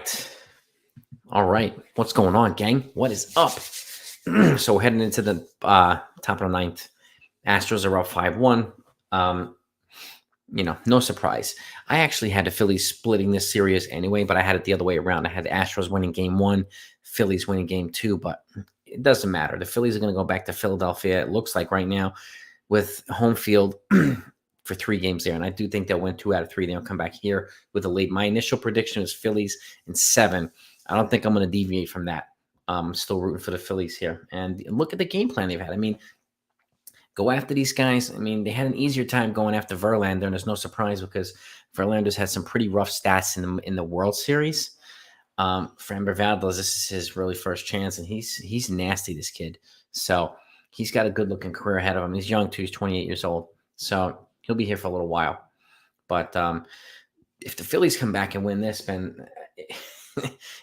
right. All right. What's going on, gang? What is up? So we're heading into the top of the ninth. Astros are up 5-1. Um, no surprise. I actually had the Phillies splitting this series anyway, but I had it the other way around. I had the Astros winning game one, Phillies winning game two, but it doesn't matter. The Phillies are going to go back to Philadelphia, it looks like right now, with home field for 3 games there. And I do think they'll win 2 out of 3. They'll come back here with a lead. My initial prediction is Phillies in 7. I don't think I'm going to deviate from that. I'm still rooting for the Phillies here. And look at the game plan they've had. I mean, go after these guys. I mean, they had an easier time going after Verlander, and there's no surprise because Verlander's had some pretty rough stats in the World Series. Framber Valdez, this is his really first chance, and he's nasty, this kid. So he's got a good-looking career ahead of him. He's young, too. He's 28 years old. So he'll be here for a little while. But if the Phillies come back and win this, Ben,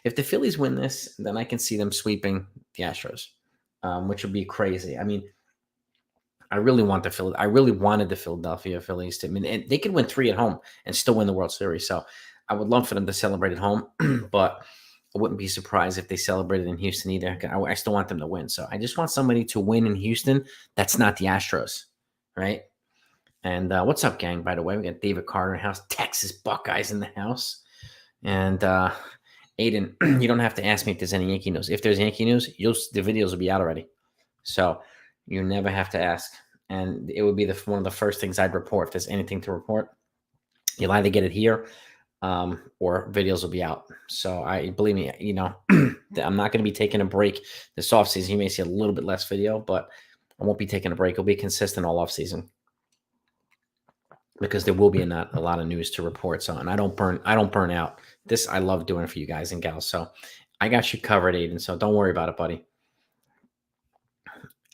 if the Phillies win this, then I can see them sweeping the Astros, which would be crazy. I mean, I really wanted the Philadelphia Phillies to. I mean, and they could win 3 at home and still win the World Series. So I would love for them to celebrate at home, but I wouldn't be surprised if they celebrated in Houston either. I still want them to win. So I just want somebody to win in Houston that's not the Astros, right? And what's up, gang? By the way, we got David Carter in the house, Texas Buckeyes in the house, and Aiden. You don't have to ask me if there's any Yankee news. If there's Yankee news, the videos will be out already. So you never have to ask, and it would be one of the first things I'd report if there's anything to report. You'll either get it here, or videos will be out. So believe me, I'm not going to be taking a break this offseason. You may see a little bit less video, but I won't be taking a break. It'll be consistent all offseason because there will be not a lot of news to report. So, and I don't burn out. This I love doing for you guys and gals. So I got you covered, Aiden. So don't worry about it, buddy.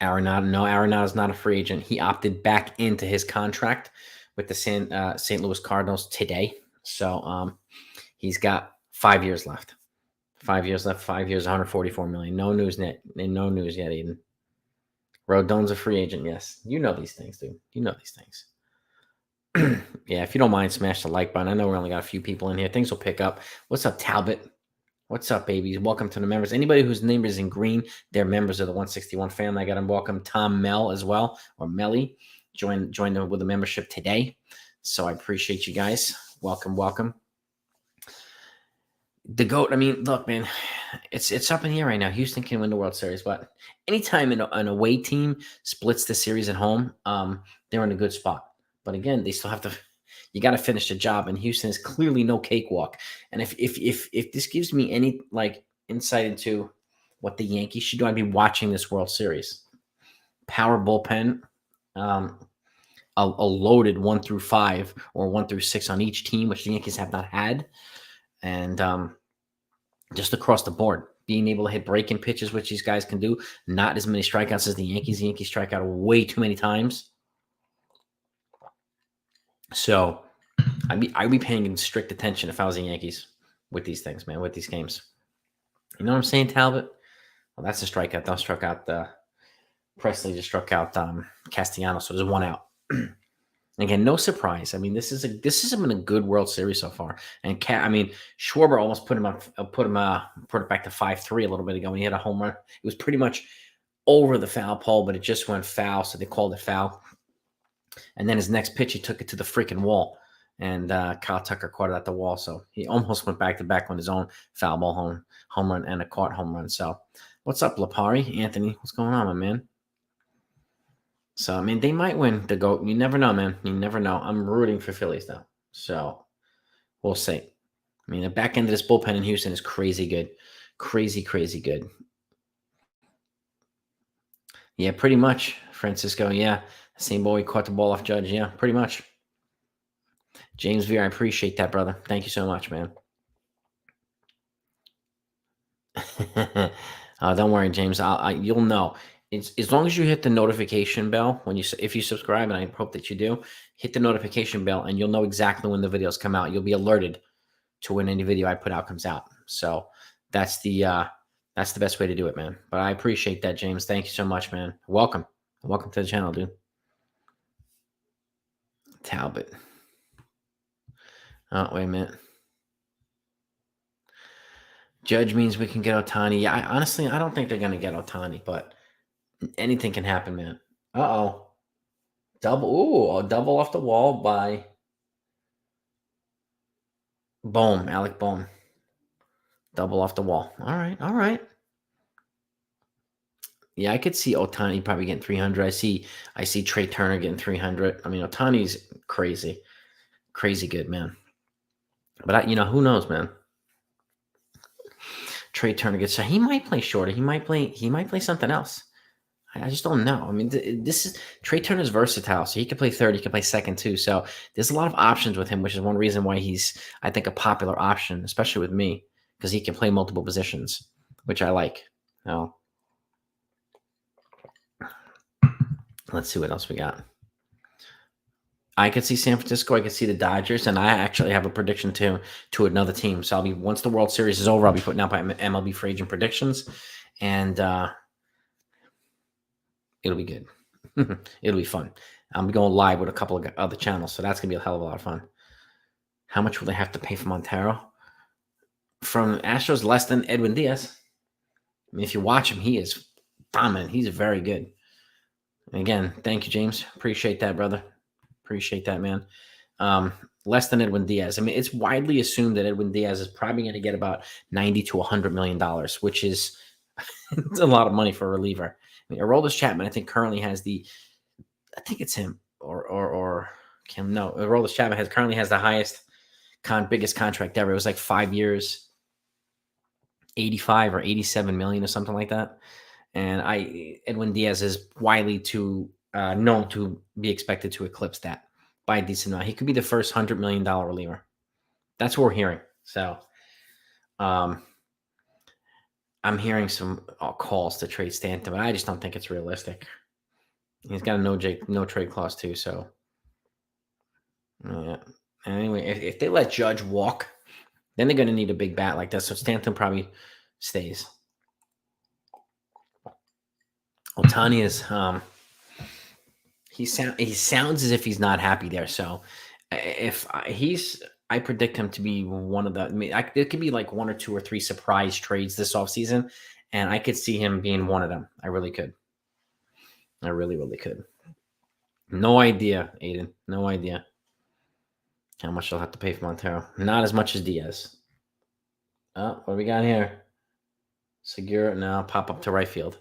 Arenado's not a free agent. He opted back into his contract with the St. Louis Cardinals today. So he's got 5 years left. 5 years left. 5 years, $144 million. No news yet. No news yet, Aiden. Rodon's a free agent. Yes, you know these things, dude. You know these things. Yeah, if you don't mind, smash the like button. I know we only got a few people in here. Things will pick up. What's up, Talbot? What's up, babies? Welcome to the members. Anybody whose name is in green, they're members of the 161 family. I got them welcome. Tom Mel as well, or Melly, joined them with a membership today. So I appreciate you guys. Welcome. The GOAT, I mean, look, man, it's up in here right now. Houston can win the World Series, but anytime an away team splits the series at home, they're in a good spot. But again, they still have to. You got to finish the job, and Houston is clearly no cakewalk. And if this gives me any insight into what the Yankees should do, I'd be watching this World Series. Power bullpen, a loaded 1 through 5 or 1 through 6 on each team, which the Yankees have not had, and just across the board, being able to hit breaking pitches, which these guys can do. Not as many strikeouts as the Yankees. The Yankees strike out way too many times. So I'd be paying strict attention if I was the Yankees with these things, man, with these games. You know what I'm saying, Talbot? Well, that's a strikeout. They'll struck out Presley just struck out Castellanos, so there's 1 out. Again, no surprise. I mean, this has been a good World Series so far. And Schwarber almost put it back to 5-3 a little bit ago when he had a home run. It was pretty much over the foul pole, but it just went foul, so they called it foul. And then his next pitch, he took it to the freaking wall, and Kyle Tucker caught it at the wall. So he almost went back to back on his own foul ball home run and a caught home run. So what's up, Lapari? Anthony, what's going on, my man? So, I mean, they might win the GOAT. You never know, man. You never know. I'm rooting for Phillies, though. So we'll see. I mean, the back end of this bullpen in Houston is crazy good. Crazy good. Yeah, pretty much, Francisco. Yeah. Same boy caught the ball off Judge. Yeah, pretty much. James Veer, I appreciate that, brother. Thank you so much, man. Don't worry, James. You'll know. As long as you hit the notification bell if you subscribe, and I hope that you do, hit the notification bell, and you'll know exactly when the videos come out. You'll be alerted to when any video I put out comes out. So that's the best way to do it, man. But I appreciate that, James. Thank you so much, man. Welcome to the channel, dude. Talbot. Oh, wait a minute. Judge means we can get Otani. Yeah, honestly, I don't think they're gonna get Otani, but anything can happen, man. Uh-oh. Double. Ooh, a double off the wall by Bohm, Alec Bohm. Double off the wall. All right, all right. Yeah, I could see Otani probably getting 300. I see Trey Turner getting 300. I mean, Otani's crazy, crazy good, man. But who knows, man? Trey Turner gets, he might play shorter. He might play something else. I just don't know. I mean, this is Trey Turner's versatile, so he can play third, he can play second too. So there's a lot of options with him, which is one reason why he's, I think, a popular option, especially with me, because he can play multiple positions, which I like. Now, let's see what else we got. I could see San Francisco. I could see the Dodgers, and I actually have a prediction to another team. So once the World Series is over, I'll be putting out my MLB free agent predictions, and it'll be good. It'll be fun. I'm going live with a couple of other channels, so that's gonna be a hell of a lot of fun. How much will they have to pay for Montero? From Astros, less than Edwin Diaz. I mean, if you watch him, he is dominant. He's very good. And again, thank you, James. Appreciate that, brother. Appreciate that, man. Less than Edwin Diaz. I mean, it's widely assumed that Edwin Diaz is probably going to get about $90 to $100 million, which is it's a lot of money for a reliever. I mean, Aroldis Chapman, I think, currently has I think it's him or Kim. No, Aroldis Chapman currently has the highest biggest contract ever. It was like 5 years, 85 or 87 million or something like that. And Edwin Diaz is widely known to be expected to eclipse that by a decent amount. He could be the first $100 million reliever. That's what we're hearing. So, I'm hearing some calls to trade Stanton, but I just don't think it's realistic. He's got a no trade clause too. So, yeah. Anyway, if they let Judge walk, then they're going to need a big bat like that. So Stanton probably stays. Otani is he sounds as if he's not happy there. So if I predict him to be one of the. I mean, it could be like one or two or three surprise trades this offseason, and I could see him being one of them. I really could. I really, really could. No idea, Aiden. No idea how much they'll have to pay for Montero. Not as much as Diaz. Oh, what do we got here? Segura now pop up to right field.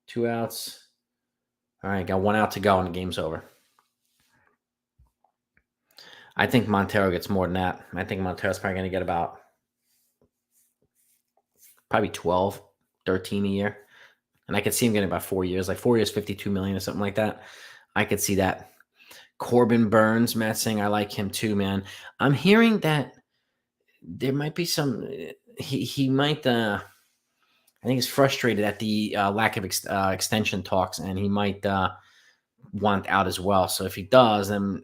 2 outs. All right, got 1 out to go and the game's over. I think Montero gets more than that. I think Montero's probably going to get about probably 12, 13 a year. And I could see him getting about 4 years, like 4 years, 52 million or something like that. I could see that. Corbin Burns, Matt saying I like him too, man. I'm hearing that there might be some. He might. I think he's frustrated at the lack of extension talks, and he might want out as well. So if he does, then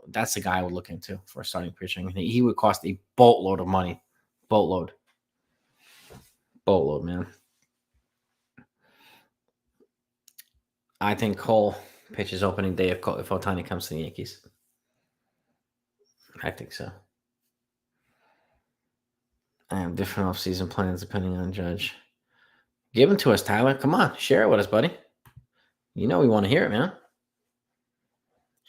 that's the guy I would look into for starting pitching. He would cost a boatload of money, boatload, man. I think Cole pitches opening day if Otani comes to the Yankees. I think so. I have different offseason plans depending on Judge. Give them to us, Tyler. Come on, share it with us, buddy. We want to hear it, man.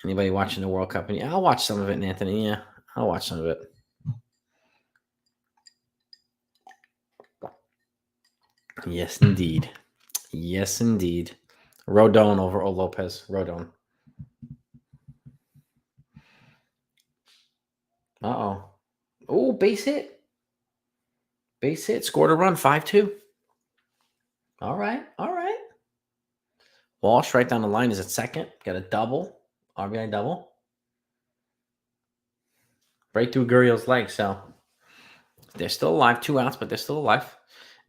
Anybody watching the World Cup? I'll watch some of it, Anthony. Yeah, I'll watch some of it. Yes, indeed. Yes, indeed. Rodon over Lopez. Rodon. Uh-oh. Oh, base hit. Base hit. Scored a run. 5-2. All right. All right. Walsh right down the line is at second. Got a double. RBI double. Right through Gurriel's leg. So they're still alive. 2 outs, but they're still alive.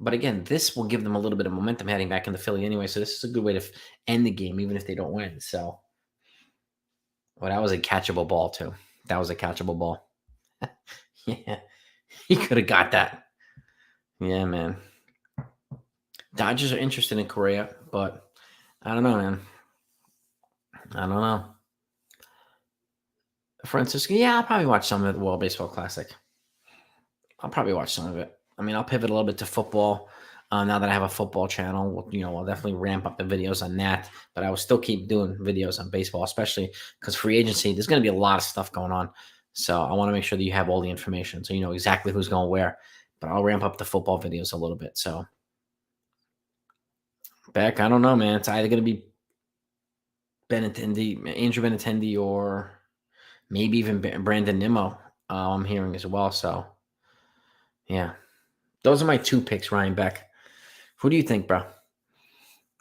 But again, this will give them a little bit of momentum heading back into Philly anyway. So this is a good way to end the game, even if they don't win. So, well, that was a catchable ball, too. That was a catchable ball. Yeah, he could have got that. Yeah, man. Dodgers are interested in Correa, but I don't know, man. I don't know. Francisco, yeah, I'll probably watch some of the World Baseball Classic. I'll probably watch some of it. I mean, I'll pivot a little bit to football. Now that I have a football channel, I'll definitely ramp up the videos on that. But I will still keep doing videos on baseball, especially because free agency, there's going to be a lot of stuff going on. So I want to make sure that you have all the information so you know exactly who's going where. But I'll ramp up the football videos a little bit. So, Beck, I don't know, man. It's either going to be Andrew Benintendi, or maybe even Brandon Nimmo. I'm hearing as well. So, yeah, those are my two picks, Ryan Beck. Who do you think, bro?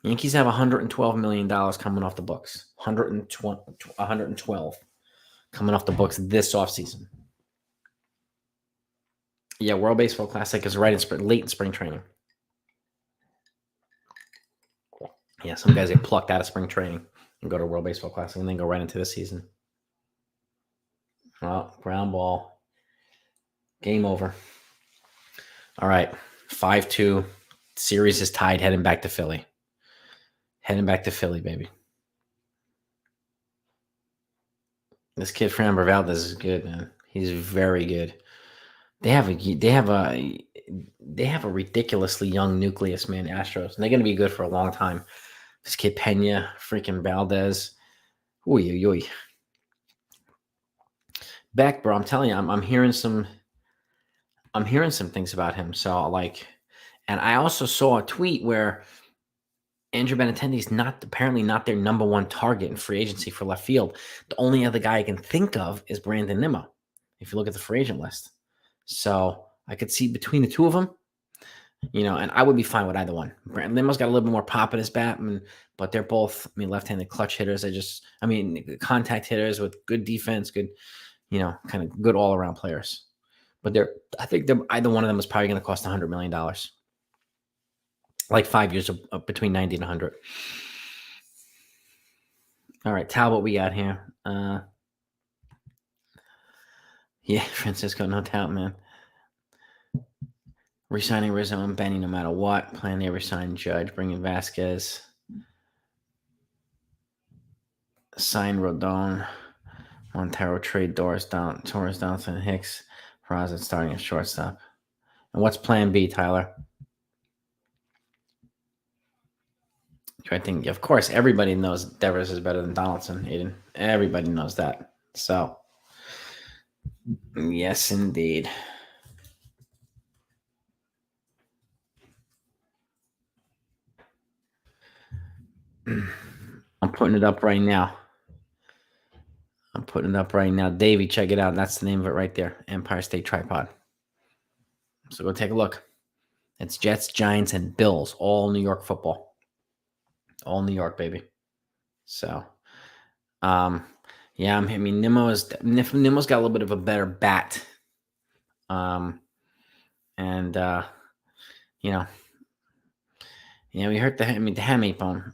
Yankees have $112 million coming off the books. 112 coming off the books this offseason. Yeah, World Baseball Classic is right in late in spring training. Yeah, some guys get plucked out of spring training and go to World Baseball Classic and then go right into the season. Well, ground ball. Game over. All right, 5-2. Series is tied, heading back to Philly. Heading back to Philly, baby. This kid Framber Valdez is good, man. He's very good. They have a ridiculously young nucleus, man. Astros, and they're gonna be good for a long time. This kid Pena, freaking Valdez. Oy. Beck, bro, I'm telling you, I'm hearing some things about him. So and I also saw a tweet where Andrew Benintendi is apparently not their number one target in free agency for left field. The only other guy I can think of is Brandon Nimmo, if you look at the free agent list. So I could see between the two of them, and I would be fine with either one. Brandon Nimmo's got a little bit more pop in his bat, but they're both, left-handed clutch hitters. Contact hitters with good defense, good, kind of good all-around players. But I think either one of them is probably going to cost $100 million. Like 5 years of between 90 and 100. All right, Talbot, we got here. Yeah, Francisco, no doubt, man. Resigning Rizzo and Benny no matter what. Plan to resign Judge, bringing Vasquez. Sign Rodon. Montero trade Torres Donaldson, Hicks. Raza starting at shortstop. And what's plan B, Tyler? I think, of course, everybody knows Devers is better than Donaldson, Aiden. Everybody knows that. So, yes, indeed. I'm putting it up right now. Davey, check it out. That's the name of it right there. Empire State Tripod. So go take a look. It's Jets, Giants, and Bills. All New York football. All New York, baby. So, yeah, Nimmo's got a little bit of a better bat. We hurt the hamate bone.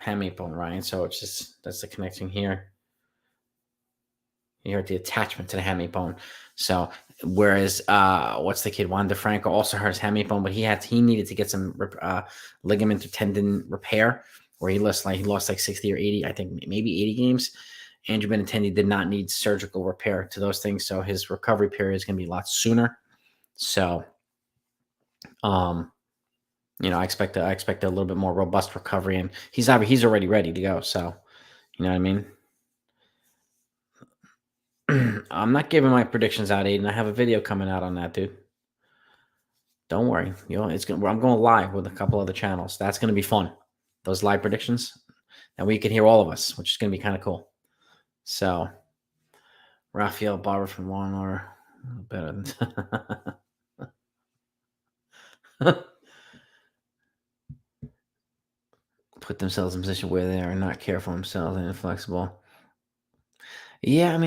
Hamate bone, Ryan. So it's just, that's the connection here. You hurt the attachment to the hamate bone. So whereas what's the kid Juan DeFranco also hurt his hamate bone, but he needed to get some ligament or tendon repair, where he lost like 60 or 80, I think maybe 80 games. Andrew Benintendi did not need surgical repair to those things, so his recovery period is going to be a lot sooner. So, I expect a little bit more robust recovery, and he's already ready to go. So, you know what I mean. I'm not giving my predictions out, Aiden. I have a video coming out on that, dude. Don't worry. I'm going live with a couple other channels. That's going to be fun. Those live predictions, and we can hear all of us, which is going to be kind of cool. So, Rafael Barber from Law and Order, better than put themselves in a position where they are not careful themselves and inflexible. Yeah,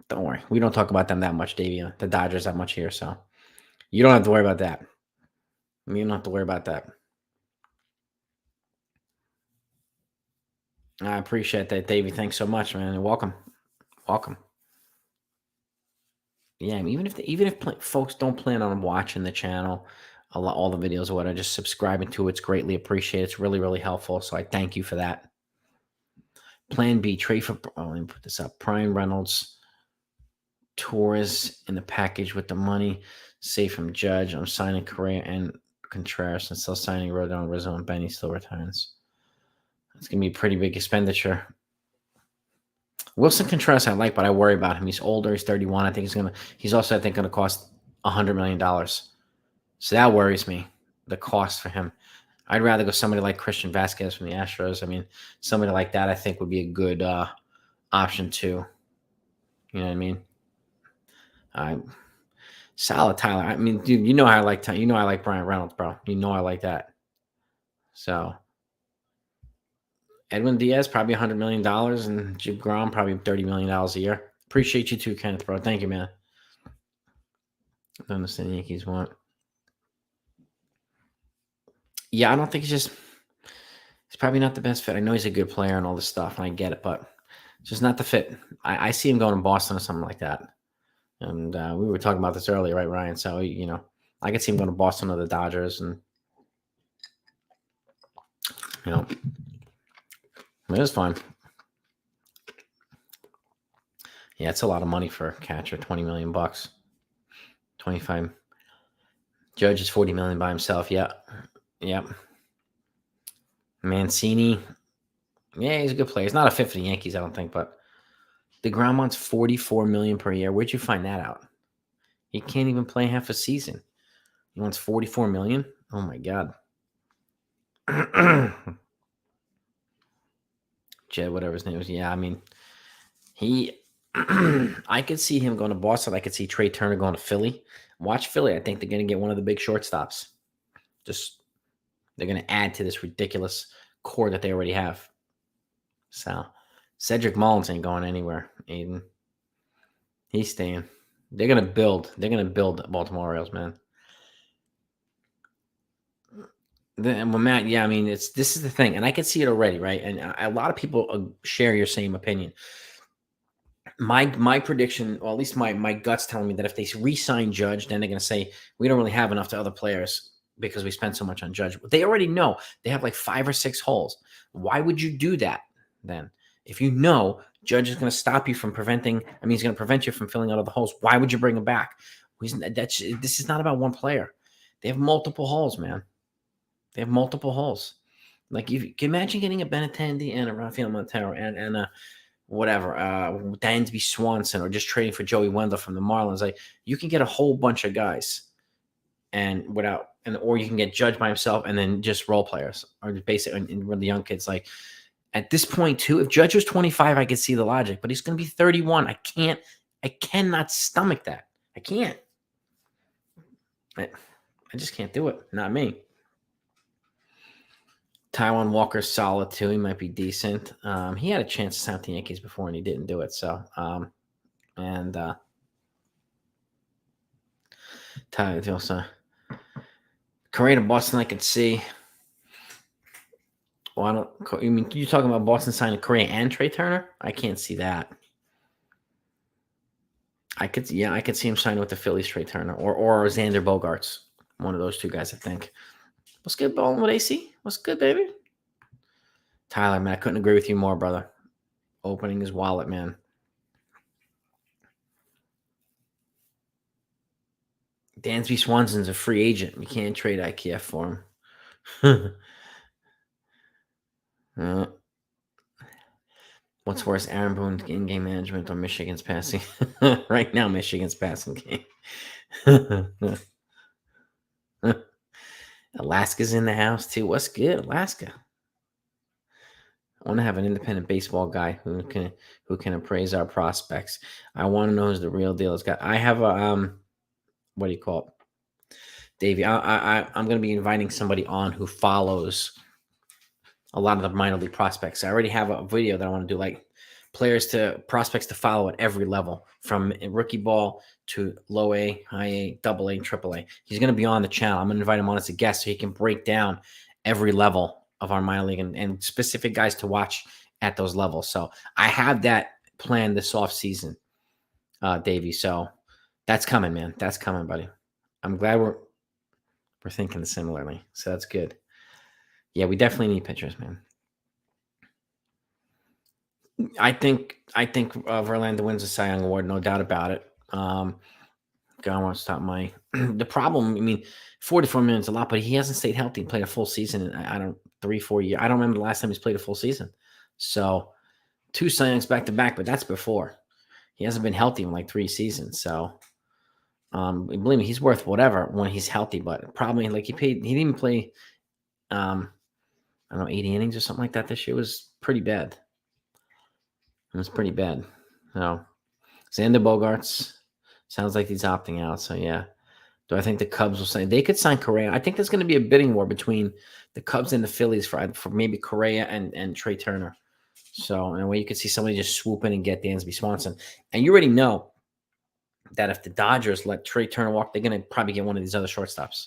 don't worry. We don't talk about them that much, Davey. The Dodgers that much here, so you don't have to worry about that. You don't have to worry about that. I appreciate that, Davey. Thanks so much, man. And welcome. Yeah, even if folks don't plan on watching the channel, all the videos or whatever, just subscribing to it's greatly appreciated. It's really, really helpful. So I thank you for that. Plan B, trade for, let me put this up. Brian Reynolds, Torres in the package with the money. Safe from Judge. I'm signing Correa and Contreras and still signing Rodon, Rizzo, and Benny still returns. It's going to be a pretty big expenditure. Wilson Contreras I like, but I worry about him. He's older. He's 31. I think he's also, I think, going to cost $100 million. So that worries me, the cost for him. I'd rather go somebody like Christian Vasquez from the Astros. I mean, somebody like that I think would be a good option too. You know what I mean? Solid Tyler. I mean, dude, you know I like I like Brian Reynolds, bro. You know I like that. So Edwin Diaz probably $100 million, and Jim Grom probably $30 million a year. Appreciate you too, Kenneth, bro. Thank you, man. I don't understand the Yankees want. Yeah, I don't think he's probably not the best fit. I know he's a good player and all this stuff, and I get it, but just not the fit. I see him going to Boston or something like that. And we were talking about this earlier, right, Ryan? So, I could see him going to Boston or the Dodgers, and, it is fine. Yeah, it's a lot of money for a catcher, $20 million. 25. Judge is $40 million by himself. Yeah. Yep. Mancini. Yeah, he's a good player. He's not a fit for the Yankees, I don't think, but DeGrom wants $44 million per year. Where'd you find that out? He can't even play half a season. He wants $44 million. Oh my God. Jed, whatever his name is. Yeah, I mean, I could see him going to Boston. I could see Trey Turner going to Philly. Watch Philly. I think they're going to get one of the big shortstops. They're going to add to this ridiculous core that they already have. So, Cedric Mullins ain't going anywhere, Aiden. He's staying. They're going to build. They're going to build the Baltimore Orioles, man. Matt, yeah, I mean, this is the thing, and I can see it already, right? And a lot of people share your same opinion. My prediction, or at least my gut's telling me that if they re-sign Judge, then they're going to say we don't really have enough to other players because we spent so much on Judge. They already know they have like 5 or 6 holes. Why would you do that then? If you know Judge is going to stop you from preventing, he's going to prevent you from filling out all the holes. Why would you bring him back? This is not about one player. They have multiple holes, man. They have multiple holes. Like, you can imagine getting a Benintendi and a Rafael Montero and a whatever, Dansby Swanson, or just trading for Joey Wendell from the Marlins. Like, you can get a whole bunch of guys, or you can get Judge by himself and then just role players, or basically and the young kids. Like, at this point too, if Judge was 25, I could see the logic, but he's going to be 31. I cannot stomach that. I can't. I just can't do it. Not me. Taijuan Walker's solid too. He might be decent. He had a chance to sign with the Yankees before and he didn't do it. So, also Correa to Boston, I could see. Well, you talking about Boston signing Correa and Trey Turner? I can't see that. I could see him signing with the Phillies, Trey Turner, or Xander Bogaerts. One of those two guys, I think. What's good, balling with AC? What's good, baby? Tyler, man, I couldn't agree with you more, brother. Opening his wallet, man. Dansby Swanson's a free agent. You can't trade IKF for him. What's worse, Aaron Boone's in-game management or Michigan's passing? Right now, Michigan's passing game. Alaska's in the house, too. What's good, Alaska? I want to have an independent baseball guy who can appraise our prospects. I want to know who's the real deal. I have a what do you call it, Davey? I'm going to be inviting somebody on who follows a lot of the minor league prospects. I already have a video that I want to do, like prospects to follow at every level, from rookie ball to low A, high A, double A, triple A. He's going to be on the channel. I'm going to invite him on as a guest so he can break down every level of our minor league and specific guys to watch at those levels. So I have that planned this off season, Davey. So that's coming, man. That's coming, buddy. I'm glad we're thinking similarly. So that's good. Yeah, we definitely need pitchers, man. I think Verlander wins the Cy Young Award, no doubt about it. God wants to stop my. The problem, I mean, 44 minutes is a lot, but he hasn't stayed healthy and played a full season in, I don't, 3, 4 years. I don't remember the last time he's played a full season. So 2 signings back to back, but that's before. He hasn't been healthy in like 3 seasons. So believe me, he's worth whatever when he's healthy, but probably like he didn't even play, I don't know, 80 innings or something like that this year. It was pretty bad. It was pretty bad. So Xander Bogaerts sounds like he's opting out. So yeah. Do I think the Cubs will sign? They could sign Correa. I think there's going to be a bidding war between the Cubs and the Phillies for maybe Correa and Trey Turner. So in a way, you could see somebody just swoop in and get Dansby Swanson. And you already know that if the Dodgers let Trey Turner walk, they're going to probably get one of these other shortstops.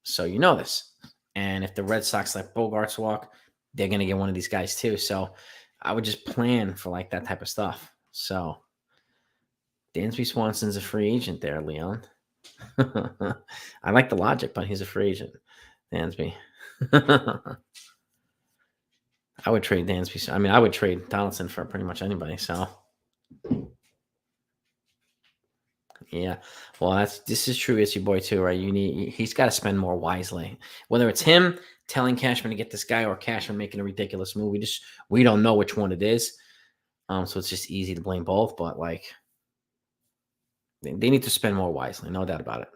So you know this. And if the Red Sox let Bogarts walk, they're going to get one of these guys too. So I would just plan for like that type of stuff. So Dansby Swanson's a free agent there, Leon. I like the logic, but he's a free agent. Dansby. I would trade Dansby. I mean, I would trade Donaldson for pretty much anybody. So, yeah. Well, this is true. It's your boy too, right? He's got to spend more wisely. Whether it's him telling Cashman to get this guy or Cashman making a ridiculous move, we don't know which one it is. So it's just easy to blame both. But like, they need to spend more wisely, no doubt about it.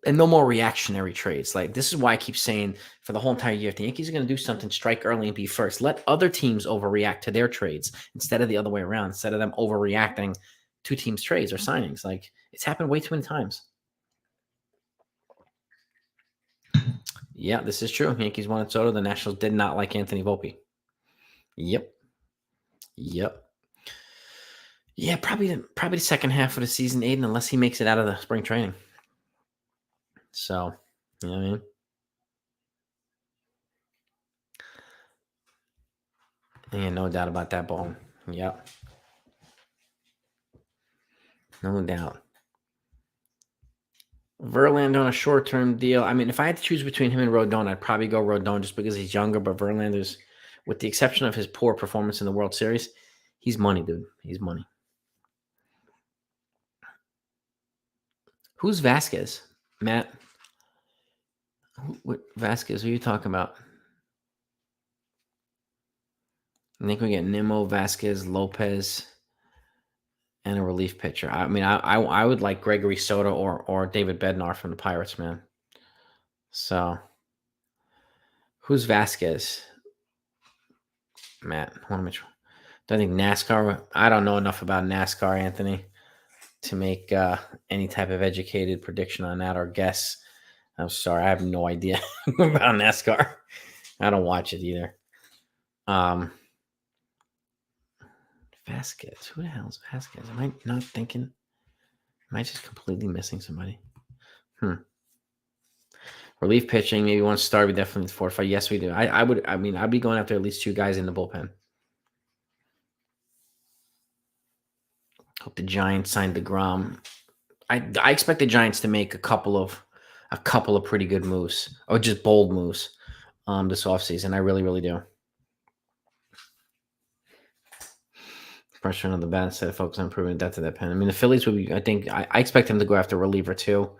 And no more reactionary trades. Like, this is why I keep saying for the whole entire year, if the Yankees are going to do something, strike early and be first. Let other teams overreact to their trades instead of the other way around, instead of them overreacting to teams' trades or signings. Like, it's happened way too many times. Yeah, this is true. Yankees wanted Soto. The Nationals did not like Anthony Volpe. Yep. Yeah, probably the second half of the season, Aiden, unless he makes it out of the spring training. So, you know what I mean? Yeah, no doubt about that, Ball. Yep. No doubt. Verlander on a short-term deal. I mean, if I had to choose between him and Rodon, I'd probably go Rodon just because he's younger. But Verlander's, with the exception of his poor performance in the World Series, he's money, dude. He's money. Who's Vasquez, Matt? What Vasquez? Who are you talking about? I think we get Nimmo, Vasquez, Lopez, and a relief pitcher. I mean, I would like Gregory Soto or David Bednar from the Pirates, man. So, who's Vasquez? Matt, do I think NASCAR? I don't know enough about NASCAR, Anthony, to make any type of educated prediction on that or guess. I'm sorry, I have no idea about NASCAR. I don't watch it either. Vasquez. Who the hell is Vasquez? Am I not thinking? Am I just completely missing somebody? Relief pitching, maybe one star. We definitely 4 or 5. Yes, we do. I would. I mean, I'd be going after at least 2 guys in the bullpen. Hope the Giants signed DeGrom. I expect the Giants to make a couple of pretty good moves or just bold moves this offseason. I really, really do. Pressure on the bat instead of focus on improving the depth of that pen. I mean, the Phillies would be. I think I expect them to go after a reliever too.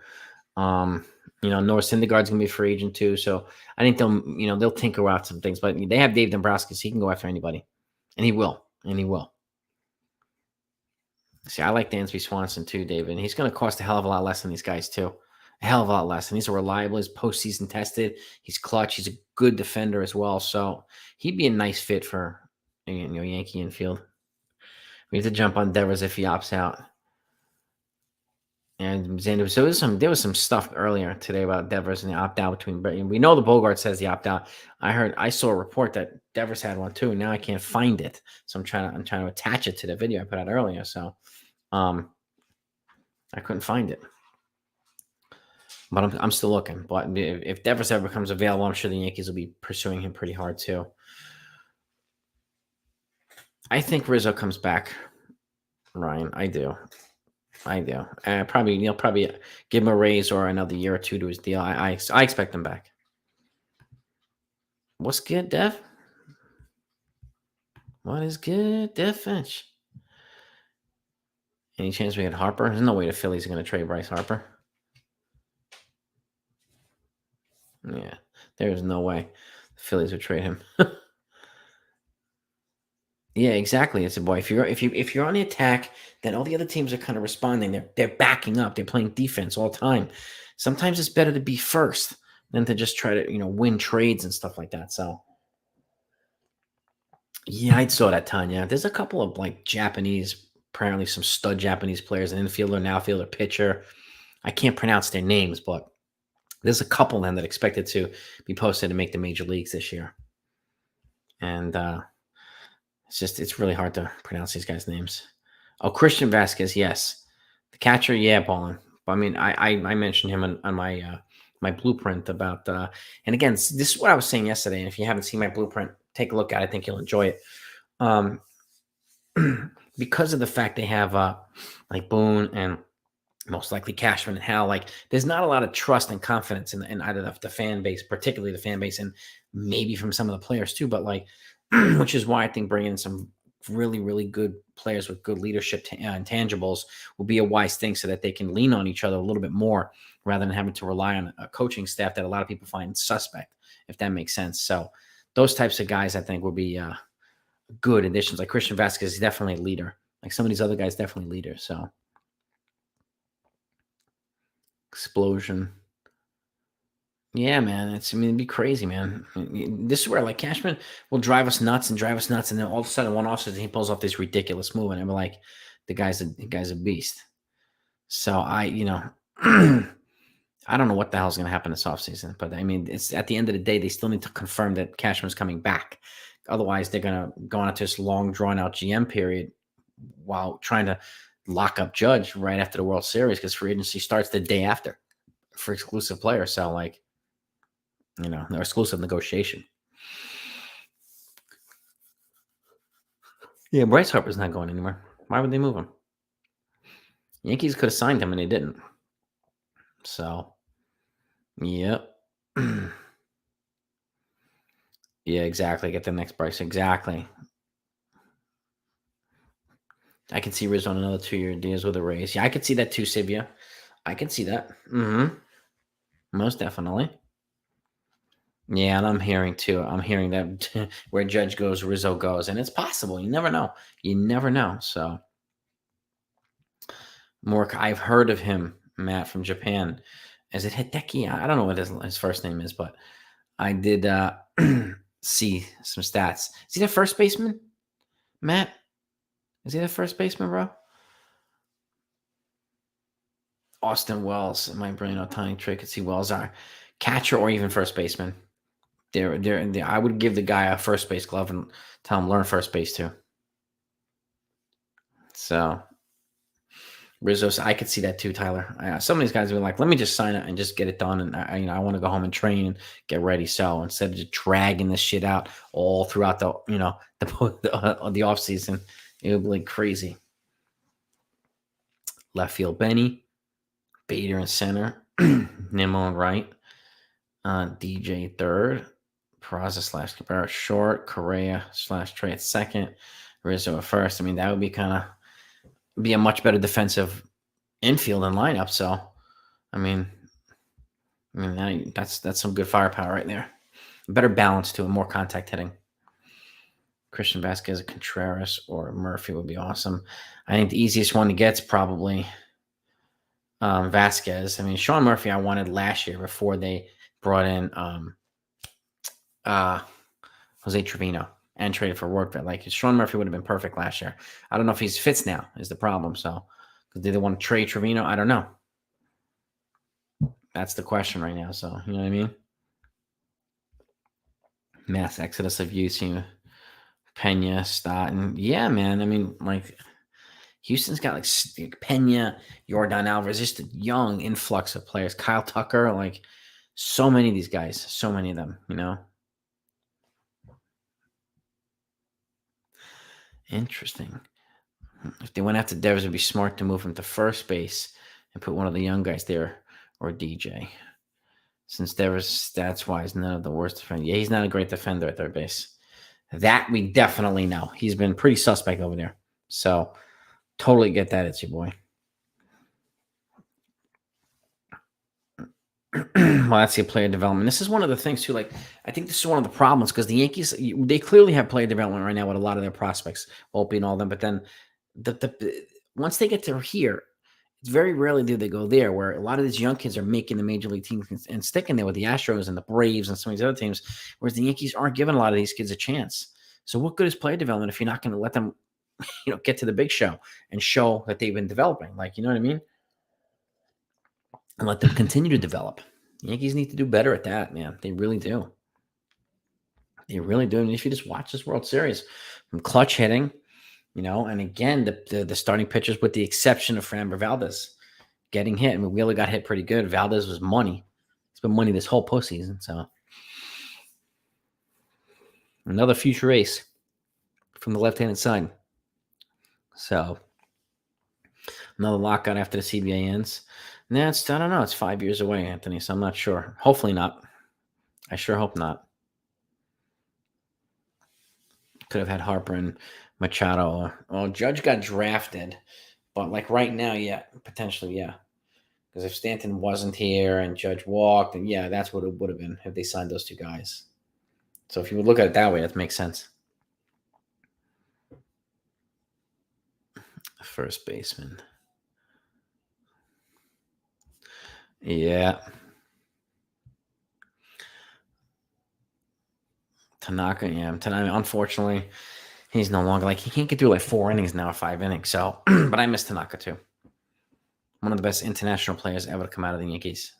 Noah Syndergaard's gonna be a free agent too, so I think they'll tinker out some things. But they have Dave Dombrowski, so he can go after anybody, and he will. See, I like Dansby Swanson too, David. And he's going to cost a hell of a lot less than these guys too. A hell of a lot less. And he's a reliable. He's postseason tested. He's clutch. He's a good defender as well. So he'd be a nice fit for Yankee infield. We have to jump on Devers if he opts out. And Xander, so there was some stuff earlier today about Devers and the opt out between. We know the Bogart says the opt out. I saw a report that Devers had one too. Now I can't find it, so I'm trying to attach it to the video I put out earlier. So, I couldn't find it, but I'm still looking. But if Devers ever becomes available, I'm sure the Yankees will be pursuing him pretty hard too. I think Rizzo comes back, Ryan. I do. Probably give him a raise or another year or 2 to his deal. I expect him back. What's good, Dev? What is good, Dev Finch? Any chance we get Harper? There's no way the Phillies are going to trade Bryce Harper. Yeah, there's no way the Phillies would trade him. Yeah, exactly. It's a boy. If you're on the attack, then all the other teams are kind of responding. They're backing up. They're playing defense all the time. Sometimes it's better to be first than to just try to win trades and stuff like that. So yeah, I saw that, Tanya. There's a couple of like Japanese, apparently some stud Japanese players, an infielder, an outfielder, pitcher. I can't pronounce their names, but there's a couple of them that expected to be posted to make the major leagues this year. And it's really hard to pronounce these guys' names. Oh, Christian Vasquez, yes. The catcher, yeah, balling. But I mean, I mentioned him on my my blueprint about and again, this is what I was saying yesterday. And if you haven't seen my blueprint, take a look at it. I think you'll enjoy it. Um, because of the fact they have like Boone and most likely Cashman and Hal, like there's not a lot of trust and confidence in either the fan base, particularly the fan base, and maybe from some of the players too. But like, which is why I think bringing in some really, really good players with good leadership intangibles will be a wise thing, so that they can lean on each other a little bit more rather than having to rely on a coaching staff that a lot of people find suspect, if that makes sense. So those types of guys, I think, will be good additions. Like Christian Vasquez is definitely a leader. Like some of these other guys, definitely leaders. So explosion. Yeah, man. It'd be crazy, man. This is where like Cashman will drive us nuts, and then all of a sudden one offseason he pulls off this ridiculous move, and I'm like, the guy's a beast. So I don't know what the hell's going to happen this offseason, but I mean, it's at the end of the day, they still need to confirm that Cashman's coming back. Otherwise, they're going to go on into this long, drawn out GM period while trying to lock up Judge right after the World Series, because free agency starts the day after for exclusive players. So, like, their exclusive negotiation. Yeah, Bryce Harper's not going anywhere. Why would they move him? Yankees could have signed him and they didn't. So, yep. Yeah, exactly. Get the next Bryce. Exactly. I can see Rizzo on another 2-year deals with a raise. Yeah, I could see that too, Sivia. I can see that. Most definitely. Yeah, and I'm hearing too. I'm hearing that where Judge goes, Rizzo goes, and it's possible. You never know. You never know. So, Mork, I've heard of him, Matt, from Japan. Is it Hideki? I don't know what his first name is, but I did see some stats. Is he the first baseman, Matt? Is he the first baseman, bro? Austin Wells. My brain on tiny trick. Could see Wells are catcher or even first baseman. I would give the guy a first base glove and tell him learn first base too. So Rizzo, I could see that too, Tyler. Some of these guys are like, let me just sign it and just get it done, and I want to go home and train and get ready. So instead of just dragging this shit out all throughout the off season, it would be like crazy. Left field, Benny, Bader in center, Nimmo in right, DJ third, Peraza / Cabrera short, Correa / Trey at second, Rizzo at first. I mean, that would be be a much better defensive infield and lineup. So, I mean, that's some good firepower right there. Better balance to it, more contact hitting. Christian Vasquez, Contreras, or Murphy would be awesome. I think the easiest one to get is probably Vasquez. I mean, Sean Murphy I wanted last year before they brought in Jose Trevino and traded for Workman. Like Sean Murphy would have been perfect last year. I don't know if he's fits now is the problem. So, did they want to trade Trevino? I don't know. That's the question right now. So, you know what I mean? Mass exodus of youth team. Pena, Staten. Yeah, man. I mean, like Houston's got like Pena, Jordan Alvarez, just a young influx of players. Kyle Tucker, like so many of these guys, so many of them, Interesting. If they went after Devers, it'd be smart to move him to first base and put one of the young guys there or DJ. Since Devers, stats wise, none of the worst defender. Yeah, he's not a great defender at third base. That we definitely know. He's been pretty suspect over there. So Totally get that. It's your boy. Well, that's the player development. This is one of the things too. Like, I think this is one of the problems because the Yankees, they clearly have player development right now with a lot of their prospects, Volpe and all them. But then, once they get to here, it's very rarely do they go there. Where a lot of these young kids are making the major league teams and sticking there with the Astros and the Braves and some of these other teams, whereas the Yankees aren't giving a lot of these kids a chance. So, what good is player development if you're not going to let them, get to the big show and show that they've been developing? Like, you know what I mean? And let them continue to develop. Yankees need to do better at that, man. They really do. They really do. I mean, if you just watch this World Series, from clutch hitting, and again, the starting pitchers, with the exception of Framber Valdez, getting hit. I mean, Wheeler got hit pretty good. Valdez was money. It's been money this whole postseason. So another future ace from the left-handed side. So another lockout after the CBA ends. I don't know. It's 5 years away, Anthony, so I'm not sure. Hopefully not. I sure hope not. Could have had Harper and Machado. Well, Judge got drafted, but like right now, yeah, potentially, yeah. Because if Stanton wasn't here and Judge walked, then yeah, that's what it would have been if they signed those two guys. So if you would look at it that way, that makes sense. First baseman. Yeah. Tanaka, yeah. Unfortunately, he's no longer, he can't get through 4 innings now, 5 innings. So, but I miss Tanaka too. One of the best international players ever to come out of the Yankees.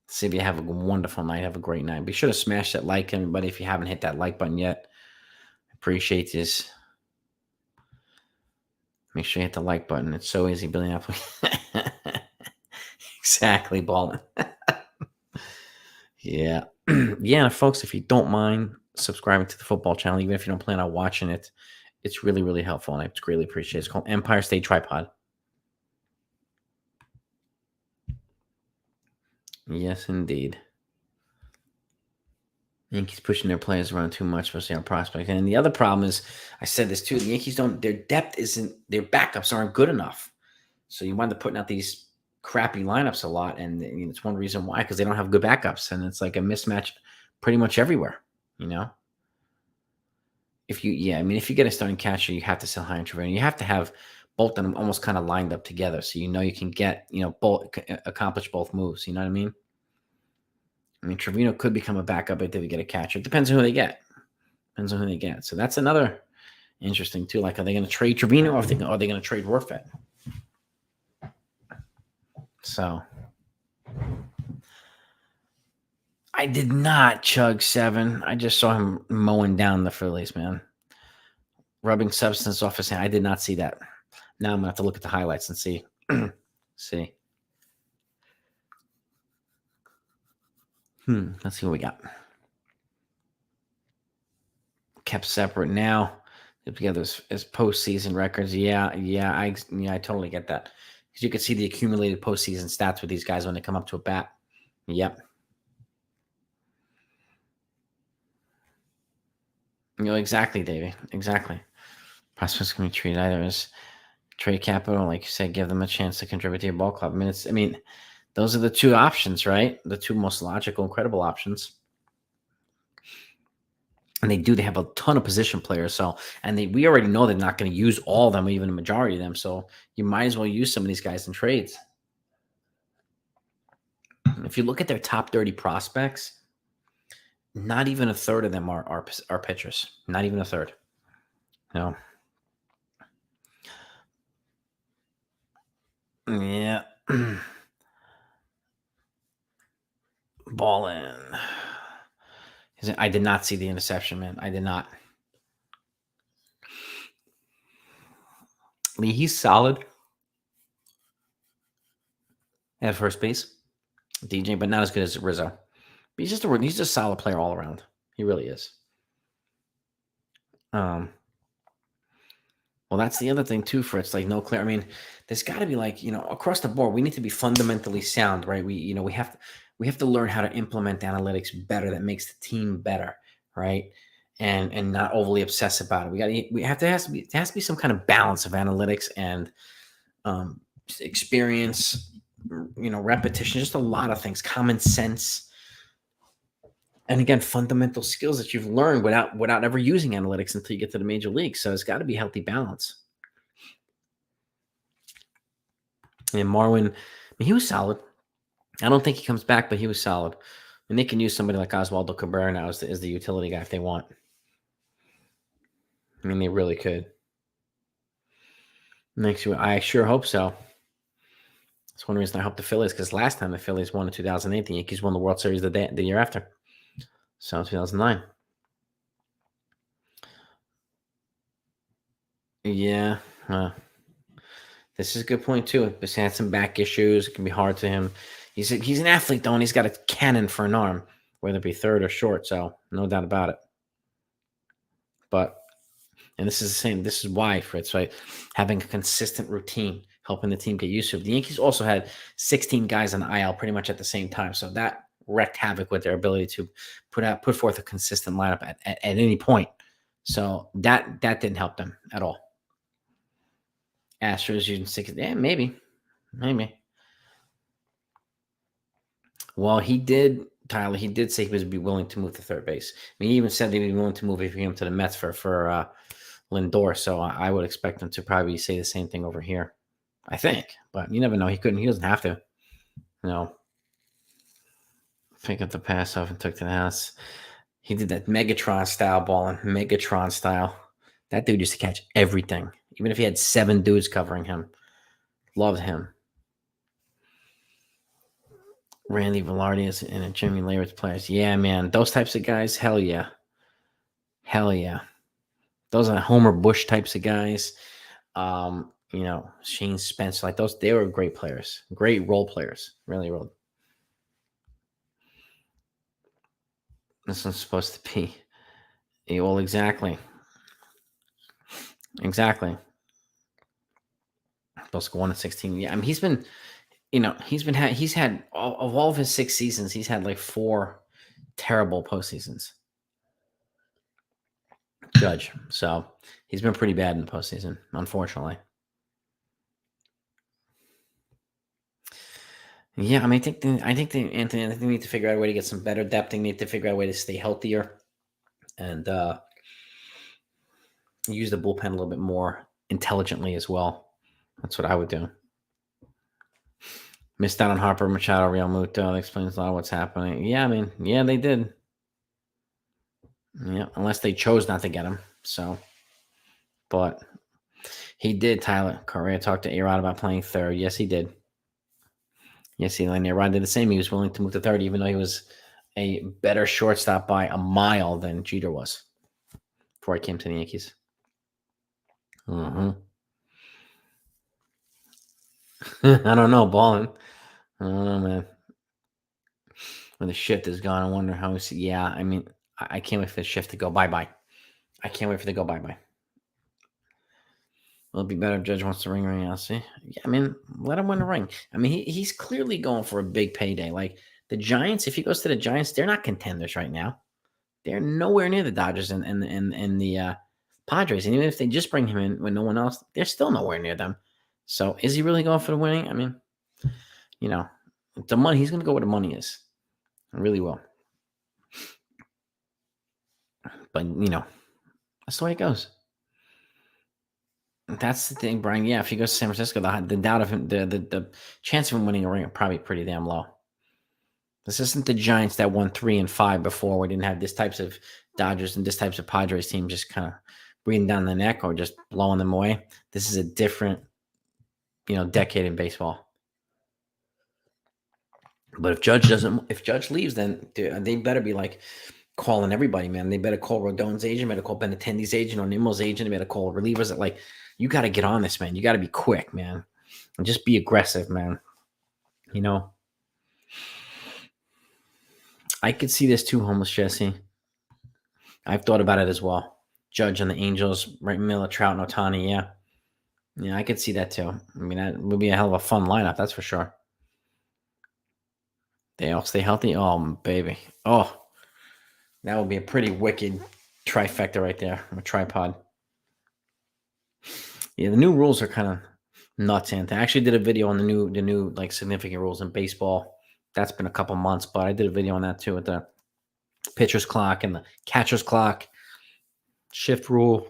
CB, have a wonderful night. Have a great night. Be sure to smash that like, everybody, if you haven't hit that like button yet. Appreciate this. Make sure you hit the like button. It's so easy, Billy Apple. Exactly, Ballin. Yeah. Yeah, folks, if you don't mind subscribing to the football channel, even if you don't plan on watching it, it's really, really helpful, and I greatly appreciate it. It's called Empire State Tripod. Yes, indeed. Yankees pushing their players around too much, especially on prospect. And the other problem is, I said this too, the Yankees their depth isn't, their backups aren't good enough. So you wind up putting out these crappy lineups a lot. And it's one reason why, because they don't have good backups. And it's like a mismatch pretty much everywhere, If you get a starting catcher, you have to sell high in Trevino. You have to have both of them almost kind of lined up together. So you can get, both accomplish both moves. You know what I mean? Trevino could become a backup if they get a catcher. It depends on who they get. So that's another interesting too. Like, are they going to trade Trevino, or are they going to trade Rortvedt? So I did not chug 7. I just saw him mowing down the Phillies, man. Rubbing substance off his hand. I did not see that. Now I'm going to have to look at the highlights and see. See. Let's see what we got. Kept separate now. Together as postseason records. Yeah, I totally get that. Because you can see the accumulated postseason stats with these guys when they come up to a bat. Yep. Exactly, Davey. Exactly. Prospects can be treated either as trade capital, like you said, give them a chance to contribute to your ball club. Those are the two options, right? The two most logical, incredible options. And they have a ton of position players. So, we already know they're not going to use all of them, even a majority of them. So you might as well use some of these guys in trades. If you look at their top 30 prospects, not even a third of them are pitchers. Not even a third. No. Yeah. Ballin. I did not see the interception, man. I did not. Lee, he's solid at first base. DJ, but not as good as Rizzo. But he's just a solid player all around. He really is. Well, that's the other thing too. For it's no clear. There's got to be across the board. We need to be fundamentally sound, right? We have to learn how to implement analytics better. That makes the team better, right? and not overly obsess about it. We have to has to be there has to be some kind of balance of analytics and um, experience, repetition, just a lot of things, common sense, and again, fundamental skills that you've learned without ever using analytics until you get to the major leagues. So it's got to be a healthy balance. And Marwin, I mean, he was solid. I don't think he comes back, but he was solid. And they can use somebody like Oswaldo Cabrera now as the utility guy if they want. I mean, they really could. Next year, I sure hope so. That's one reason I hope the Phillies, because last time the Phillies won in 2008, the Yankees won the World Series the year after. So 2009. Yeah. This is a good point, too. He's had some back issues. It can be hard to him. He's an athlete, though, and he's got a cannon for an arm, whether it be third or short. So no doubt about it. But, and this is the same. This is why, Fritz, right? Having a consistent routine, helping the team get used to it. The Yankees also had 16 guys on the IL pretty much at the same time. So that wreaked havoc with their ability to put forth a consistent lineup at any point. So that didn't help them at all. Astros using 6. Yeah, maybe. Well, he did, Tyler. He did say he would be willing to move to third base. I mean, he even said he'd be willing to move if he came to the Mets for Lindor. So I would expect him to probably say the same thing over here. I think, but you never know. He couldn't. He doesn't have to. Pick up the pass off and took to the house. He did that Megatron style balling. Megatron style. That dude used to catch everything, even if he had 7 dudes covering him. Loved him. Randy Velarde and Jimmy Leyrit's players. Yeah, man. Those types of guys, hell yeah. Hell yeah. Those are Homer Bush types of guys. Shane Spencer, like those, they were great players. Great role players. Really role. This one's supposed to be. Well, exactly. Exactly. Supposed to go 1-16. Yeah, I mean, he's had all of his 6 seasons, he's had like 4 terrible postseasons. Judge. So he's been pretty bad in the postseason, unfortunately. Yeah, I mean, I think they need to figure out a way to get some better depth. They need to figure out a way to stay healthier and use the bullpen a little bit more intelligently as well. That's what I would do. Missed out on Harper, Machado, Real Muto. That explains a lot of what's happening. Yeah, I mean, yeah, they did. Yeah, unless they chose not to get him. So, but he did. Tyler Correa talked to A-Rod about playing third. Yes, he did. Yes, he did. A-Rod did the same. He was willing to move to third, even though he was a better shortstop by a mile than Jeter was before he came to the Yankees. I don't know, balling. I don't know, man. When the shift is gone, I wonder how. Yeah, I mean, I can't wait for the shift to go bye-bye. I can't wait for it to go bye-bye. Will it be better if Judge wants to ring? I'll see. Yeah, I mean, let him win the ring. I mean, he's clearly going for a big payday. Like the Giants, if he goes to the Giants, they're not contenders right now. They're nowhere near the Dodgers and the Padres. And even if they just bring him in when no one else, they're still nowhere near them. So is he really going for the winning? I mean, the money, he's going to go where the money is. I really will. But, that's the way it goes. That's the thing, Brian. Yeah, if he goes to San Francisco, the doubt of him, the chance of him winning a ring are probably pretty damn low. This isn't the Giants that won 3 and 5 before. We didn't have this types of Dodgers and this types of Padres team just kind of breathing down the neck or just blowing them away. This is a different, decade in baseball. But if Judge leaves, then they better be like calling everybody, man. They better call Rodon's agent, better call Benintendi's agent or Nimmo's agent. They better call relievers that like, you got to get on this, man. You got to be quick, man. And just be aggressive, man. I could see this too, homeless Jesse. I've thought about it as well. Judge on the Angels, right in the middle of Trout and Ohtani, yeah. Yeah, I could see that too. I mean, that would be a hell of a fun lineup, that's for sure. They all stay healthy? Oh, baby. Oh, that would be a pretty wicked trifecta right there, a tripod. Yeah, the new rules are kind of nuts, Anthony. I actually did a video on the new like significant rules in baseball. That's been a couple months, but I did a video on that too with the pitcher's clock and the catcher's clock, shift rule.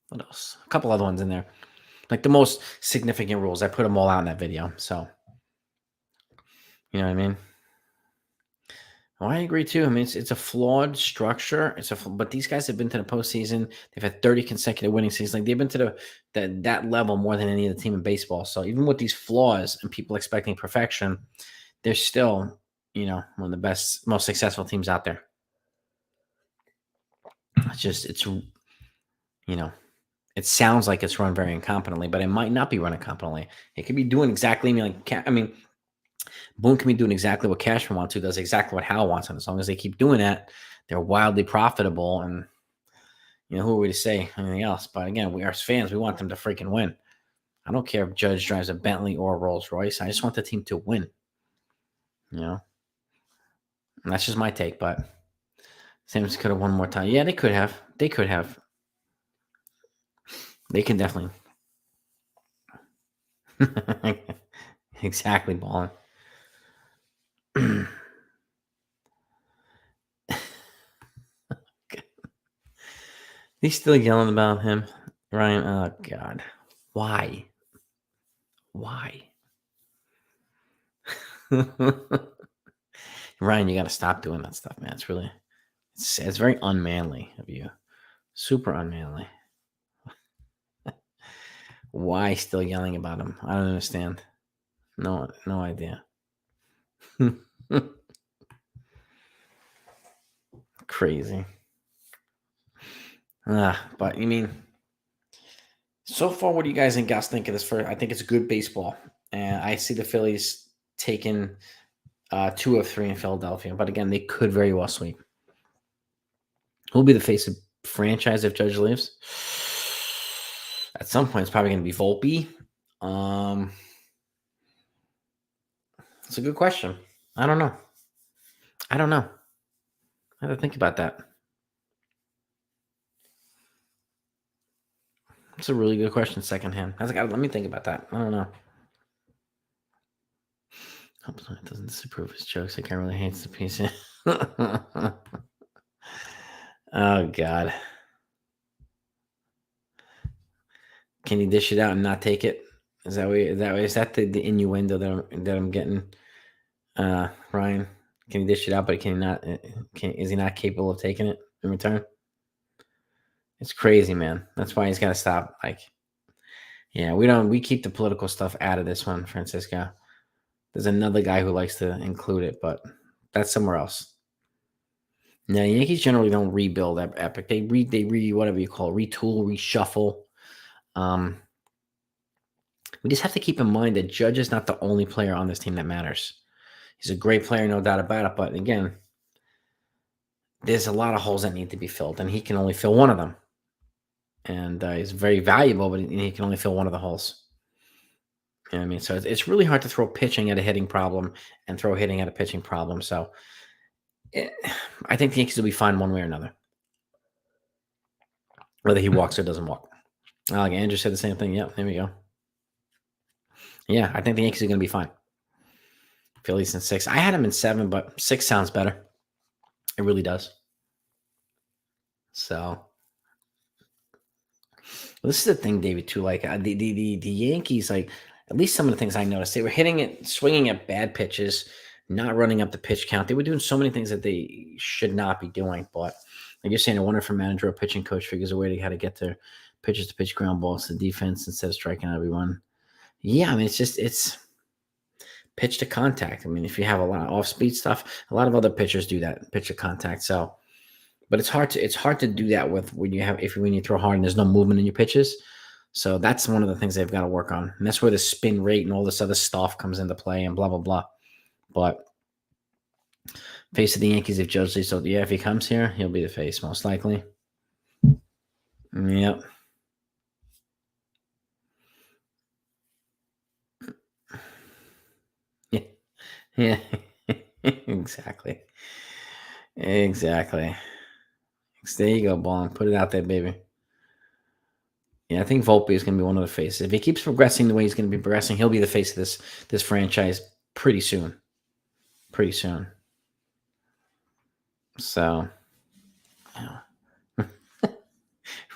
What else? A couple other ones in there. Like the most significant rules. I put them all out in that video. So, you know what I mean? Oh, I agree too. I mean, it's a flawed structure. But these guys have been to the postseason. They've had 30 consecutive winning seasons. Like they've been to that level more than any other team in baseball. So even with these flaws and people expecting perfection, they're still, one of the best, most successful teams out there. You know, it sounds like it's run very incompetently, but it might not be run incompetently. It could be doing exactly. Boone can be doing exactly what Cashman wants to, does exactly what HOU wants, and as long as they keep doing that, they're wildly profitable. And who are we to say anything else? But again, we as fans, we want them to freaking win. I don't care if Judge drives a Bentley or a Rolls Royce. I just want the team to win. And that's just my take. But Sam's could have won more time. Yeah, they could have. They could have. They can definitely. Exactly, balling. He's still yelling about him, Ryan. Oh God, why? Why? Ryan, you got to stop doing that stuff, man. It's very unmanly of you. Super unmanly. Why still yelling about him? I don't understand. No idea. Crazy. But so far, what do you guys and Gus think of this? I think it's good baseball, and I see the Phillies taking 2 of 3 in Philadelphia. But again, they could very well sweep. Who'll be the face of franchise if Judge leaves? At some point, it's probably going to be Volpe. It's a good question. I don't know. I have to think about that. It's a really good question, secondhand. Let me think about that. I don't know. Hopefully it doesn't disapprove his jokes. I can't really hate the piece. Oh God. Can you dish it out and not take it? Is that the innuendo that I'm getting? Ryan, can he dish it out, but can he not? Is he not capable of taking it in return? It's crazy, man. That's why he's got to stop. Yeah, we keep the political stuff out of this one, Francisco. There's another guy who likes to include it, but that's somewhere else. Now, the Yankees generally don't rebuild epic. They whatever you call it, retool, reshuffle. We just have to keep in mind that Judge is not the only player on this team that matters. He's a great player, no doubt about it. But again, there's a lot of holes that need to be filled, and he can only fill one of them. And he's very valuable, but he can only fill one of the holes. You know what I mean? So it's really hard to throw pitching at a hitting problem and throw hitting at a pitching problem. So I think the Yankees will be fine one way or another, whether he walks or doesn't walk. Like Andrew said the same thing. Yeah, there we go. Yeah, I think the Yankees are going to be fine. Phillies in 6. I had him in 7, but 6 sounds better. It really does. So this is the thing, David, too. Like the Yankees, like at least some of the things I noticed, they were hitting it, swinging at bad pitches, not running up the pitch count. They were doing so many things that they should not be doing. But like you're saying, I wonder if a manager or pitching coach figures a way to how to get their pitches to pitch ground balls to defense instead of striking out everyone. Yeah, it's pitch to contact. If you have a lot of off speed stuff, a lot of other pitchers do that, pitch to contact. So, but it's hard to do that when you throw hard and there's no movement in your pitches. So that's one of the things they've got to work on, and that's where the spin rate and all this other stuff comes into play and blah blah blah. But face of the Yankees if Judge leaves. So yeah, if he comes here, he'll be the face most likely. Yep. Yeah. Yeah. Exactly. Exactly. There you go, Ballin. Put it out there, baby. Yeah, I think Volpe is going to be one of the faces. If he keeps progressing the way he's going to be progressing, he'll be the face of this franchise pretty soon. Pretty soon. So, yeah.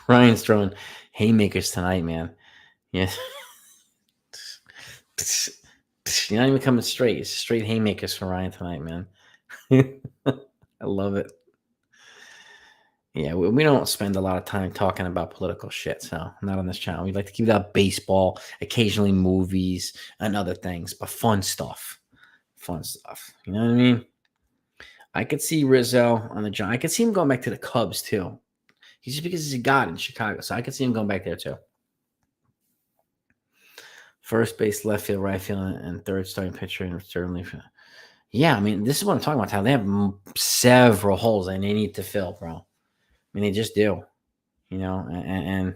Ryan's throwing haymakers tonight, man. Yeah. You're not even coming straight. It's straight haymakers for Ryan tonight, man. I love it. Yeah, we don't spend a lot of time talking about political shit, so not on this channel. We like to keep it up baseball, occasionally movies and other things, but fun stuff. Fun stuff. You know what I mean? I could see Rizzo on the Giants. I could see him going back to the Cubs too. He's just because he's a god in Chicago, so I could see him going back there too. First base, left field, right field, and third starting pitcher, and certainly. Yeah, I mean, this is what I'm talking about. How they have several holes and they need to fill, bro. I mean, they just do. You know, and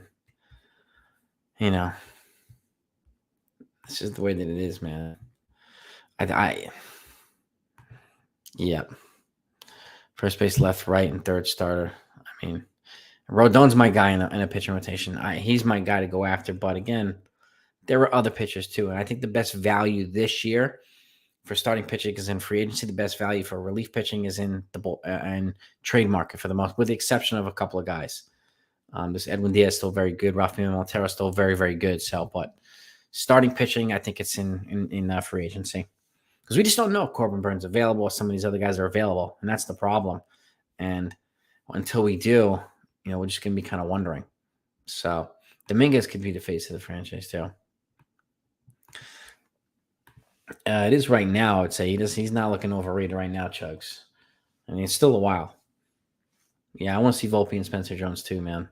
you know, it's just the way that it is, man. Yeah. First base, left, right, and third starter. I mean, Rodon's my guy in a pitching rotation. He's my guy to go after. But again, there were other pitchers too, and I think the best value this year for starting pitching is in free agency. The best value for relief pitching is in the and trade market for the most, with the exception of a couple of guys. This Edwin Diaz still very good. Rafael Montero still very, very good. So, but starting pitching, I think it's in free agency because we just don't know if Corbin Burns available. Some of these other guys are available, and that's the problem. And until we do, we're just gonna be kind of wondering. So Dominguez could be the face of the franchise too. It is right now. I'd say he's not looking overrated right now, Chugs. I mean, it's still a while. Yeah, I want to see Volpe and Spencer Jones too, man.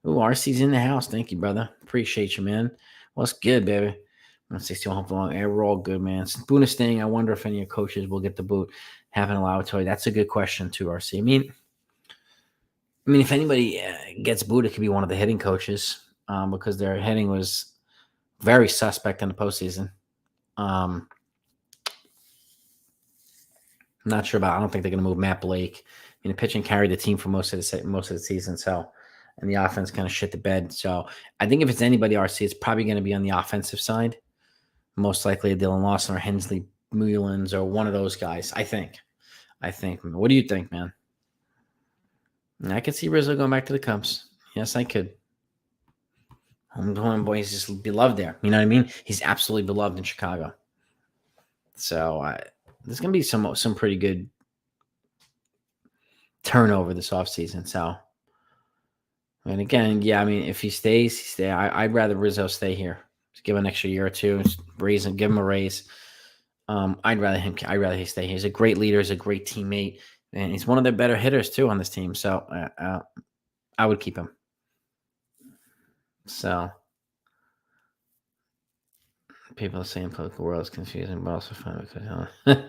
Ooh, RC's in the house. Thank you, brother. Appreciate you, man. What's good, baby? 161 long. We're all good, man. Boone is staying. I wonder if any of your coaches will get the boot. Haven't allowed to. That's a good question too, RC. I mean, if anybody gets booed, it could be one of the hitting coaches because their hitting was very suspect in the postseason. I'm not sure about. I don't think they're going to move Matt Blake. The pitching carried the team for most of the season. So, and the offense kind of shit the bed. So, I think if it's anybody, RC, it's probably going to be on the offensive side. Most likely, Dylan Lawson or Hensley Mullins or one of those guys. I think. What do you think, man? I could see Rizzo going back to the Cubs. Yes, I could. Hometown boy, he's just beloved there. You know what I mean? He's absolutely beloved in Chicago. So there's going to be some pretty good turnover this offseason. So, and again, yeah, I mean, if he stays, he stay. I'd rather Rizzo stay here. Just give him an extra year or two, raise him, give him a raise. I'd rather he stay here. He's a great leader. He's a great teammate, and he's one of the better hitters too on this team. So I would keep him. So people are saying political world is confusing, but also fun because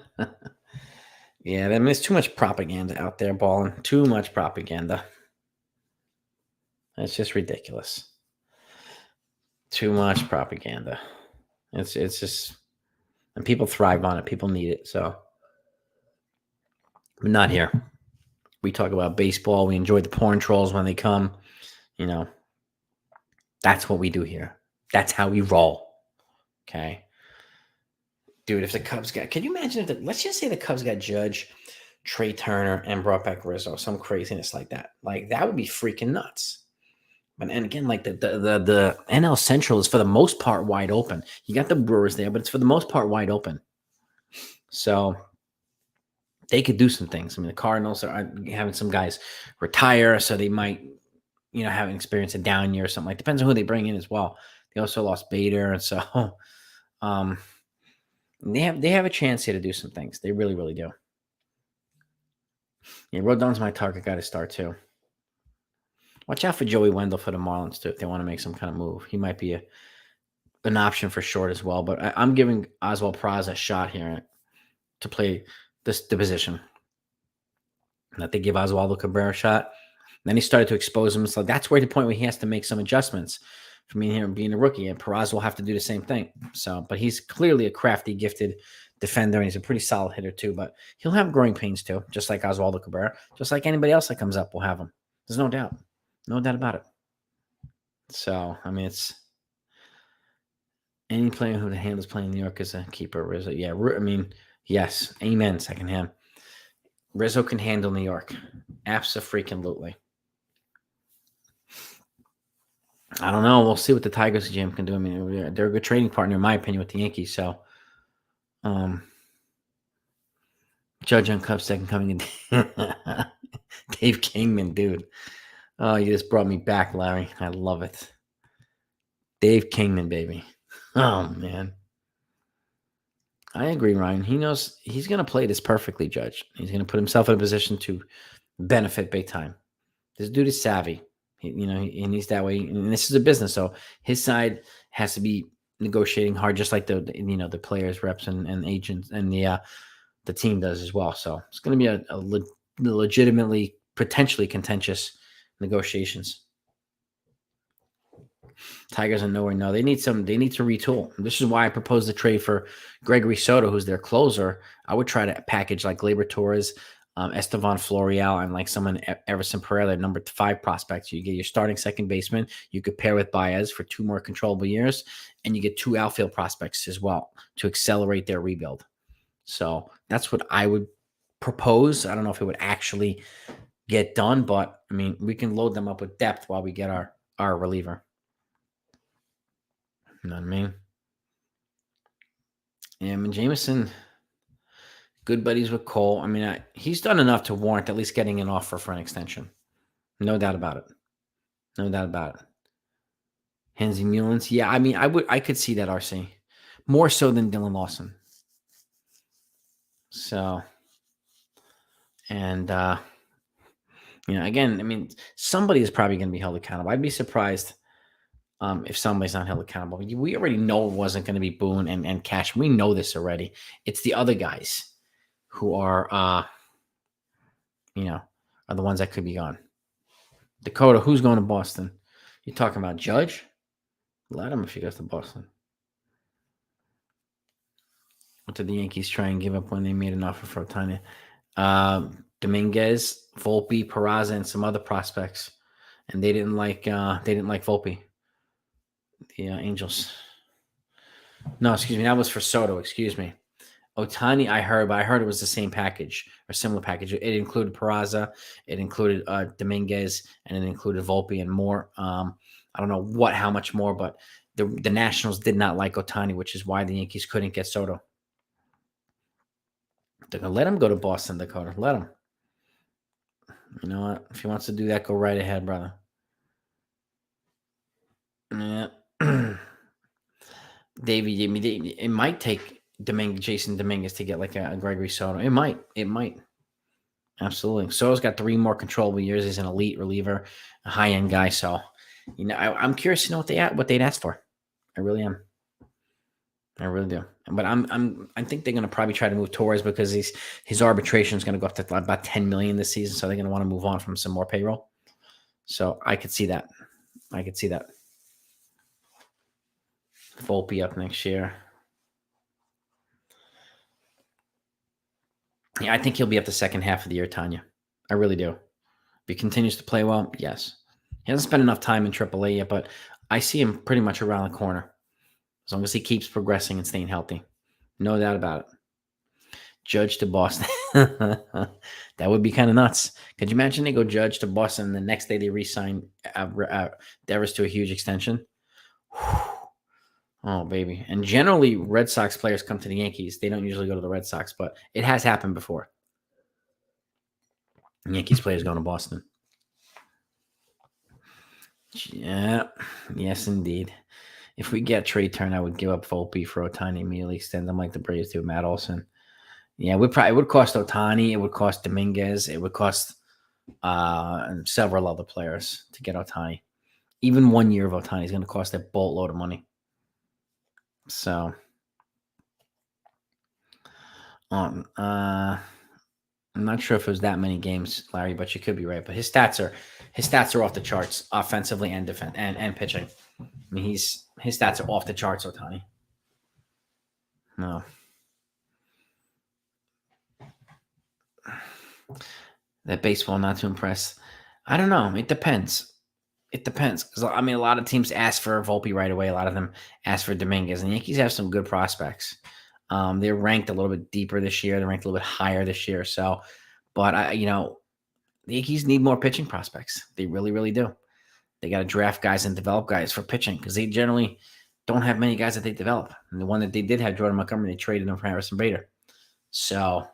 yeah, there's too much propaganda out there, Ballin. Too much propaganda. It's just ridiculous. Too much propaganda. It's just, and people thrive on it. People need it. So, but not here. We talk about baseball. We enjoy the porn trolls when they come. That's what we do here. That's how we roll. Okay. Dude, if the Cubs can you imagine let's just say the Cubs got Judge, Trey Turner, and brought back Rizzo, some craziness like that. Like, that would be freaking nuts. But, and again, like the NL Central is for the most part wide open. You got the Brewers there, but it's for the most part wide open. So they could do some things. I mean, the Cardinals are having some guys retire, so they might, have an experience a down year or something. Like, depends on who they bring in as well. They also lost Bader, and so they have a chance here to do some things. They really, really do. Yeah, Rodon's my target guy to start too. Watch out for Joey Wendell for the Marlins too if they want to make some kind of move. He might be an option for short as well. But I'm giving Oswald Praz a shot here to play the position. That they give Oswaldo Cabrera a shot. And then he started to expose him. So that's where the point where he has to make some adjustments for me here being a rookie. And Praz will have to do the same thing. So, but he's clearly a crafty, gifted defender, and he's a pretty solid hitter too. But he'll have growing pains too, just like Oswaldo Cabrera, just like anybody else that comes up will have them. There's no doubt, no doubt about it. So I mean, it's any player who handles playing in New York is a keeper. Rizzo, yeah. I mean, yes, amen. Second hand, Rizzo can handle New York, abso-freaking-lutely. I don't know. We'll see what the Tigers GM can do. I mean, they're a good trading partner, in my opinion, with the Yankees. So, Judge on Cubs second coming in. Dave Kingman, dude. Oh, you just brought me back, Larry. I love it. Dave Kingman, baby. Oh, man. I agree, Ryan. He knows he's going to play this perfectly, Judge. He's going to put himself in a position to benefit big time. This dude is savvy. And he's that way. And this is a business, so his side has to be negotiating hard, just like the players, reps, and agents, and the team does as well. So it's going to be a legitimately, potentially contentious negotiations. Tigers are nowhere. No, they need to retool. This is why I proposed the trade for Gregory Soto, who's their closer. I would try to package like Gleyber Torres, Estevan Florial, and like someone Everson Pereira, number 5 prospects. You get your starting second baseman. You could pair with Baez for 2 more controllable years, and you get 2 outfield prospects as well to accelerate their rebuild. So that's what I would propose. I don't know if it would actually get done, but I mean, we can load them up with depth while we get our reliever. You know what I mean? Yeah, I mean, Jameson, good buddies with Cole. I mean, he's done enough to warrant at least getting an offer for an extension. No doubt about it. No doubt about it. Hensy Mullins. Yeah, I mean, I could see that, RC. More so than Dylan Lawson. So, and, again, I mean, somebody is probably going to be held accountable. I'd be surprised if somebody's not held accountable. We already know it wasn't going to be Boone and Cash. We know this already. It's the other guys who are, are the ones that could be gone. Dakota, who's going to Boston? You talking about Judge? Let him if he goes to Boston. What did the Yankees try and give up when they made an offer for Ohtani? Dominguez, Volpe, Peraza, and some other prospects, and they didn't like Volpe. The Angels. No, excuse me. That was for Soto. Excuse me. Ohtani, I heard it was the same package or similar package. It included Peraza, it included Dominguez, and it included Volpe and more. I don't know how much more, but the Nationals did not like Ohtani, which is why the Yankees couldn't get Soto. They're gonna let him go to Boston, Dakota. Let him. You know what? If he wants to do that, go right ahead, brother. Yeah. Davey, it might take Jason Dominguez to get like a Gregory Soto. It might. Absolutely. Soto's got 3 more controllable years. He's an elite reliever, a high-end guy. So, I'm curious to know what they'd ask for. I really am. I really do. But I think they're going to probably try to move Torres because his arbitration is going to go up to about $10 million this season. So they're going to want to move on from some more payroll. So I could see that. Volpe up next year. Yeah, I think he'll be up the second half of the year, Tanya. I really do. If he continues to play well, yes. He hasn't spent enough time in AAA yet, but I see him pretty much around the corner. As long as he keeps progressing and staying healthy. No doubt about it. Judge to Boston. That would be kind of nuts. Could you imagine they go Judge to Boston and the next day they re-sign Devers to a huge extension? Oh, baby. And generally, Red Sox players come to the Yankees. They don't usually go to the Red Sox, but it has happened before. Yankees players going to Boston. Yeah. Yes, indeed. If we get trade turn, I would give up Volpe for Ohtani, immediately extend them like the Braves do, Matt Olson. Yeah, it would cost Ohtani. It would cost Dominguez. It would cost several other players to get Ohtani. Even 1 year of Ohtani is going to cost a boatload of money. So, I'm not sure if it was that many games, Larry, but you could be right. But his stats are off the charts, offensively and defense and pitching. I mean, his stats are off the charts, Ohtani. No. That baseball not too impressed. I don't know. It depends. It depends because I mean, a lot of teams ask for Volpe right away. A lot of them ask for Dominguez, and the Yankees have some good prospects. They're ranked a little bit deeper this year. They're ranked a little bit higher this year. So, but the Yankees need more pitching prospects. They really, really do. They got to draft guys and develop guys for pitching because they generally don't have many guys that they develop. And the one that they did have, Jordan Montgomery, they traded him for Harrison Bader. So,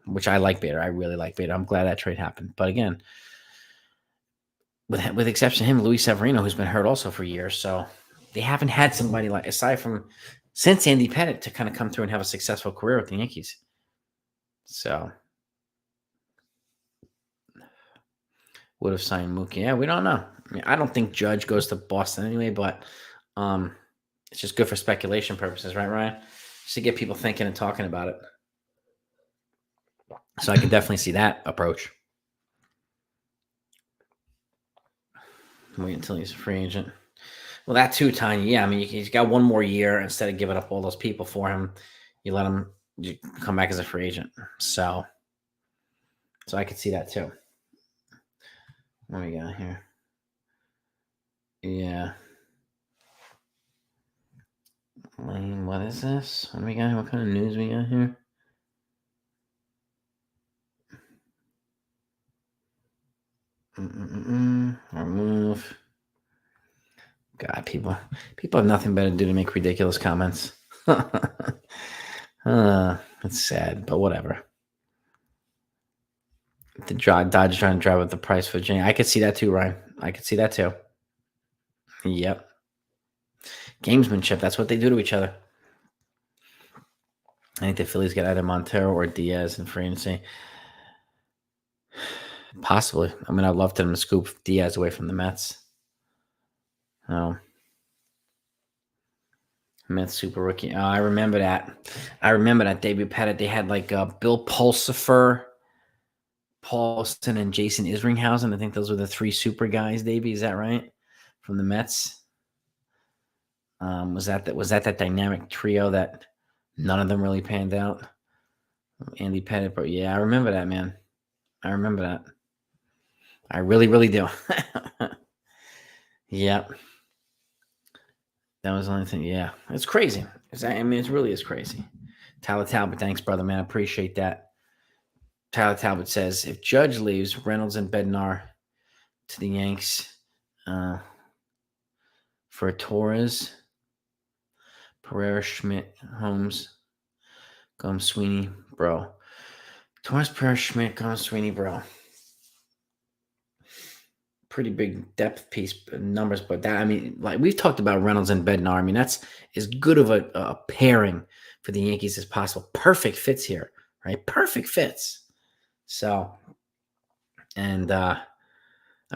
which I like Bader. I really like Bader. I'm glad that trade happened. But again, with exception of him, Luis Severino, who's been hurt also for years. So they haven't had somebody like, aside from since Andy Pettitte, to kind of come through and have a successful career with the Yankees. So would have signed Mookie. Yeah, we don't know. I mean, I don't think Judge goes to Boston anyway, but it's just good for speculation purposes, right, Ryan? Just to get people thinking and talking about it. So I can definitely see that approach. Wait until he's a free agent. Well, that too, Tiny. Yeah, I mean, he's got one more year. Instead of giving up all those people for him, you let him come back as a free agent. So I could see that too. What do we got here? Yeah. Lane, what is this? What do we got here? What kind of news we got here? Remove. God, people have nothing better to do to make ridiculous comments. It's sad, but whatever. The Dodge trying to drive up the price for Virginia. I could see that too, Ryan. I could see that too. Yep. Gamesmanship. That's what they do to each other. I think the Phillies get either Montero or Diaz in free agency. Possibly. I mean, I'd love them to scoop Diaz away from the Mets. Oh. Mets super rookie. Oh, I remember that. Debut Pettitte. They had like Bill Pulsifer, Paulson, and Jason Isringhausen. I think those were the three super guys, Davey. Is that right? From the Mets. Was that dynamic trio that none of them really panned out? Andy Pettitte, but yeah, I remember that, man. I remember that. I really, really do. Yep. That was the only thing. Yeah, it's crazy. I mean, it really is crazy. Tyler Talbot, thanks, brother, man. I appreciate that. Tyler Talbot says, if Judge leaves, Reynolds and Bednar to the Yanks for Torres, Pereira, Schmidt, Holmes, Gomes, Sweeney, bro. Torres, Pereira, Schmidt, Gomes, Sweeney, bro. Pretty big depth piece numbers, but that, I mean, like we've talked about Reynolds and Bednar. I mean, that's as good of a pairing for the Yankees as possible. Perfect fits here, right? Perfect fits. So, and I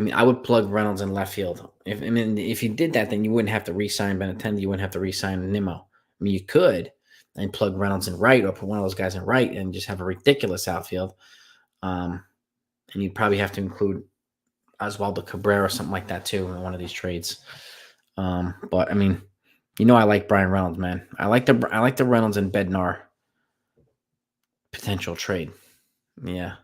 mean, I would plug Reynolds in left field. If you did that, then you wouldn't have to re-sign Benintendi. You wouldn't have to re-sign Nimmo. I mean, you could and plug Reynolds in right, or put one of those guys in right, and just have a ridiculous outfield. And you'd probably have to include Oswaldo Cabrera or something like that too in one of these trades. But I mean, I like Brian Reynolds, man. I like the Reynolds and Bednar potential trade. Yeah.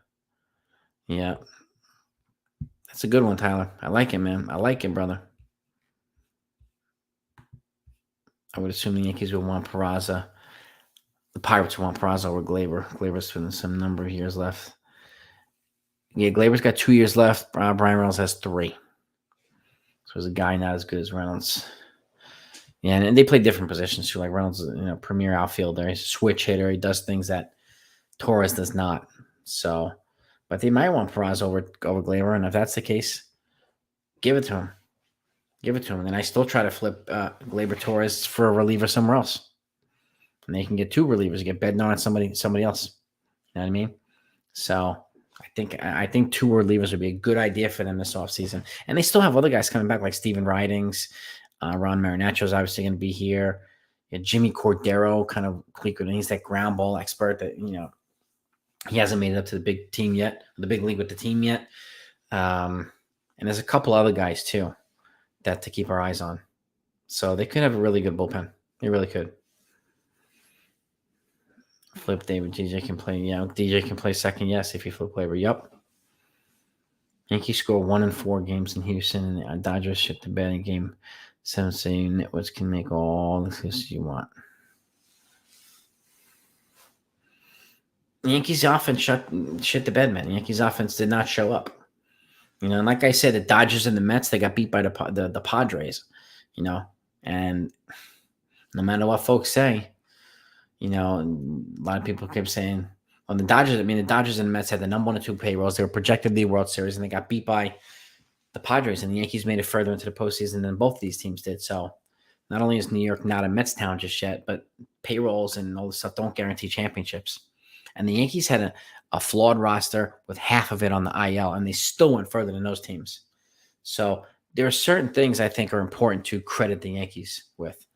That's a good one, Tyler. I like it, man. I like it, brother. I would assume the Yankees would want Peraza. The Pirates would want Peraza over Glaber. Glaber's been some number of years left. Yeah, Glaber's got 2 years left. Brian Reynolds has 3. So he's a guy not as good as Reynolds. Yeah, and they play different positions too. Like Reynolds is premier outfielder. He's a switch hitter. He does things that Torres does not. So, but they might want Peraza over Glaber, and if that's the case, give it to him. And then I still try to flip Glaber Torres for a reliever somewhere else. And they can get 2 relievers. You get Bednar and somebody else. You know what I mean? So I think 2 relievers would be a good idea for them this offseason. And they still have other guys coming back like Steven Ridings. Ron Marinaccio is obviously going to be here. Jimmy Cordero kind of and he's that ground ball expert that, he hasn't made it up to the big team yet, the big league with the team yet. And there's a couple other guys too that to keep our eyes on. So they could have a really good bullpen. They really could. Flip David. DJ can play. Yeah, DJ can play second. Yes, if you flip Glaber. Yep. Yankees score 1 in 4 games in Houston, and the Dodgers shit the bed in game 7. Saying networks can make all the excuses you want. Yankees offense shit the bed, man. Yankees offense did not show up. And like I said, the Dodgers and the Mets, they got beat by the Padres. And no matter what folks say, a lot of people kept saying, well, the Dodgers and the Mets had the number 1 and 2 payrolls. They were projected to the World Series, and they got beat by the Padres, and the Yankees made it further into the postseason than both of these teams did. So not only is New York not a Mets town just yet, but payrolls and all this stuff don't guarantee championships. And the Yankees had a flawed roster with half of it on the IL, and they still went further than those teams. So there are certain things I think are important to credit the Yankees with,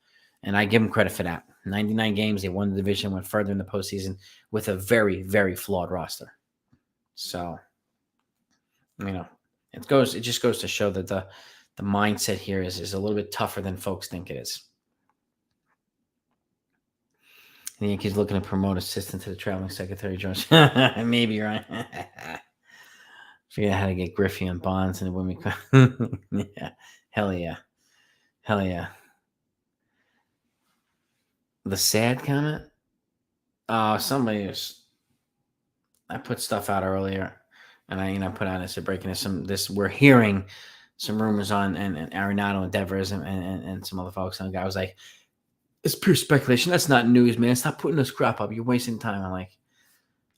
and I give them credit for that. 99 games, they won the division, went further in the postseason with a very, very flawed roster. So, it just goes to show that the mindset here is a little bit tougher than folks think it is. The Yankees looking to promote assistant to the traveling secretary, George. Maybe, right? Figure out how to get Griffey and Bonds and when we yeah. Hell yeah. The sad comment? I put stuff out earlier, and I put out as a breaking this. We're hearing some rumors on and Arenado and Devers and some other folks, and the guy was like, it's pure speculation. That's not news, man. Stop putting this crap up. You're wasting time. I'm like,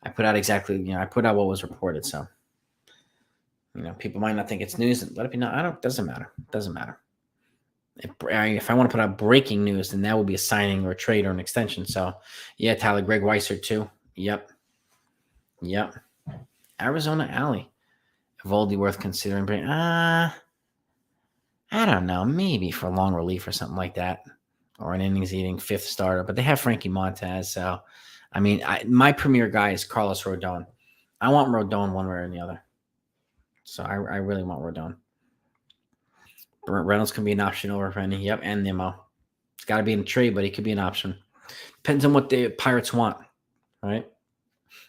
I put out exactly, I put out what was reported. So, people might not think it's news. Let it be not. Doesn't matter. Doesn't matter. If I want to put out breaking news, then that would be a signing or a trade or an extension. So, yeah, Tyler, Greg Weissert too. Yep. Arizona Alley. Evaldi worth considering. I don't know. Maybe for long relief or something like that. Or an innings-eating 5th starter. But they have Frankie Montez. So, my premier guy is Carlos Rodon. I want Rodon one way or the other. So, I really want Rodon. Reynolds can be an option over Rennie. Yep, and Nimmo. It's got to be in a trade, but he could be an option. Depends on what the Pirates want, right?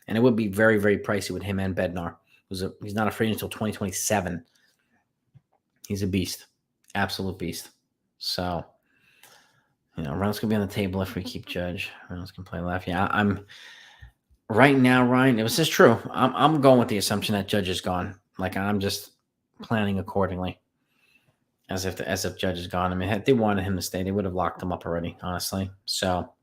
And it would be very, very pricey with him and Bednar. He's not a free agent until 2027. He's a beast. Absolute beast. So, Reynolds can be on the table if we keep Judge. Reynolds can play left. Yeah, I'm right now, Ryan. It was just true. I'm going with the assumption that Judge is gone. Like, I'm just planning accordingly. As if Judge is gone. Had they wanted him to stay, they would have locked him up already, honestly. So,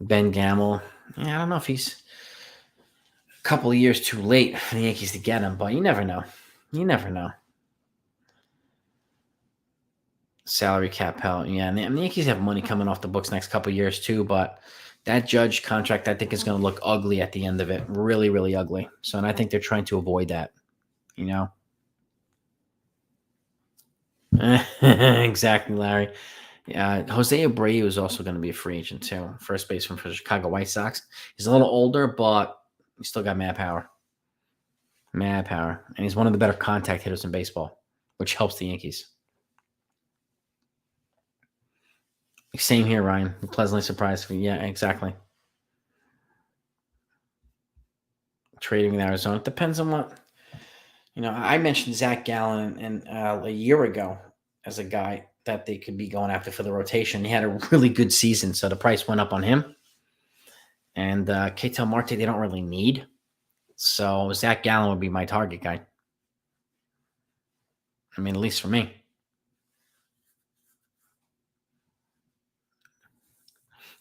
Ben Gamble. Yeah, I don't know if he's a couple of years too late for the Yankees to get him, but you never know. Salary cap hell. Yeah, and the Yankees have money coming off the books next couple of years too, but that Judge contract, I think, is going to look ugly at the end of it. Really, really ugly. So, and I think they're trying to avoid that. Exactly, Larry. Yeah, Jose Abreu is also going to be a free agent too. First baseman for the Chicago White Sox. He's a little older, but he's still got mad power. And he's one of the better contact hitters in baseball, which helps the Yankees. Same here, Ryan. I'm pleasantly surprised. Yeah, exactly. Trading in Arizona. It depends on what. I mentioned Zach Gallen and a year ago as a guy that they could be going after for the rotation. He had a really good season, so the price went up on him. And Ketel Marte, they don't really need. So Zach Gallen would be my target guy. At least for me.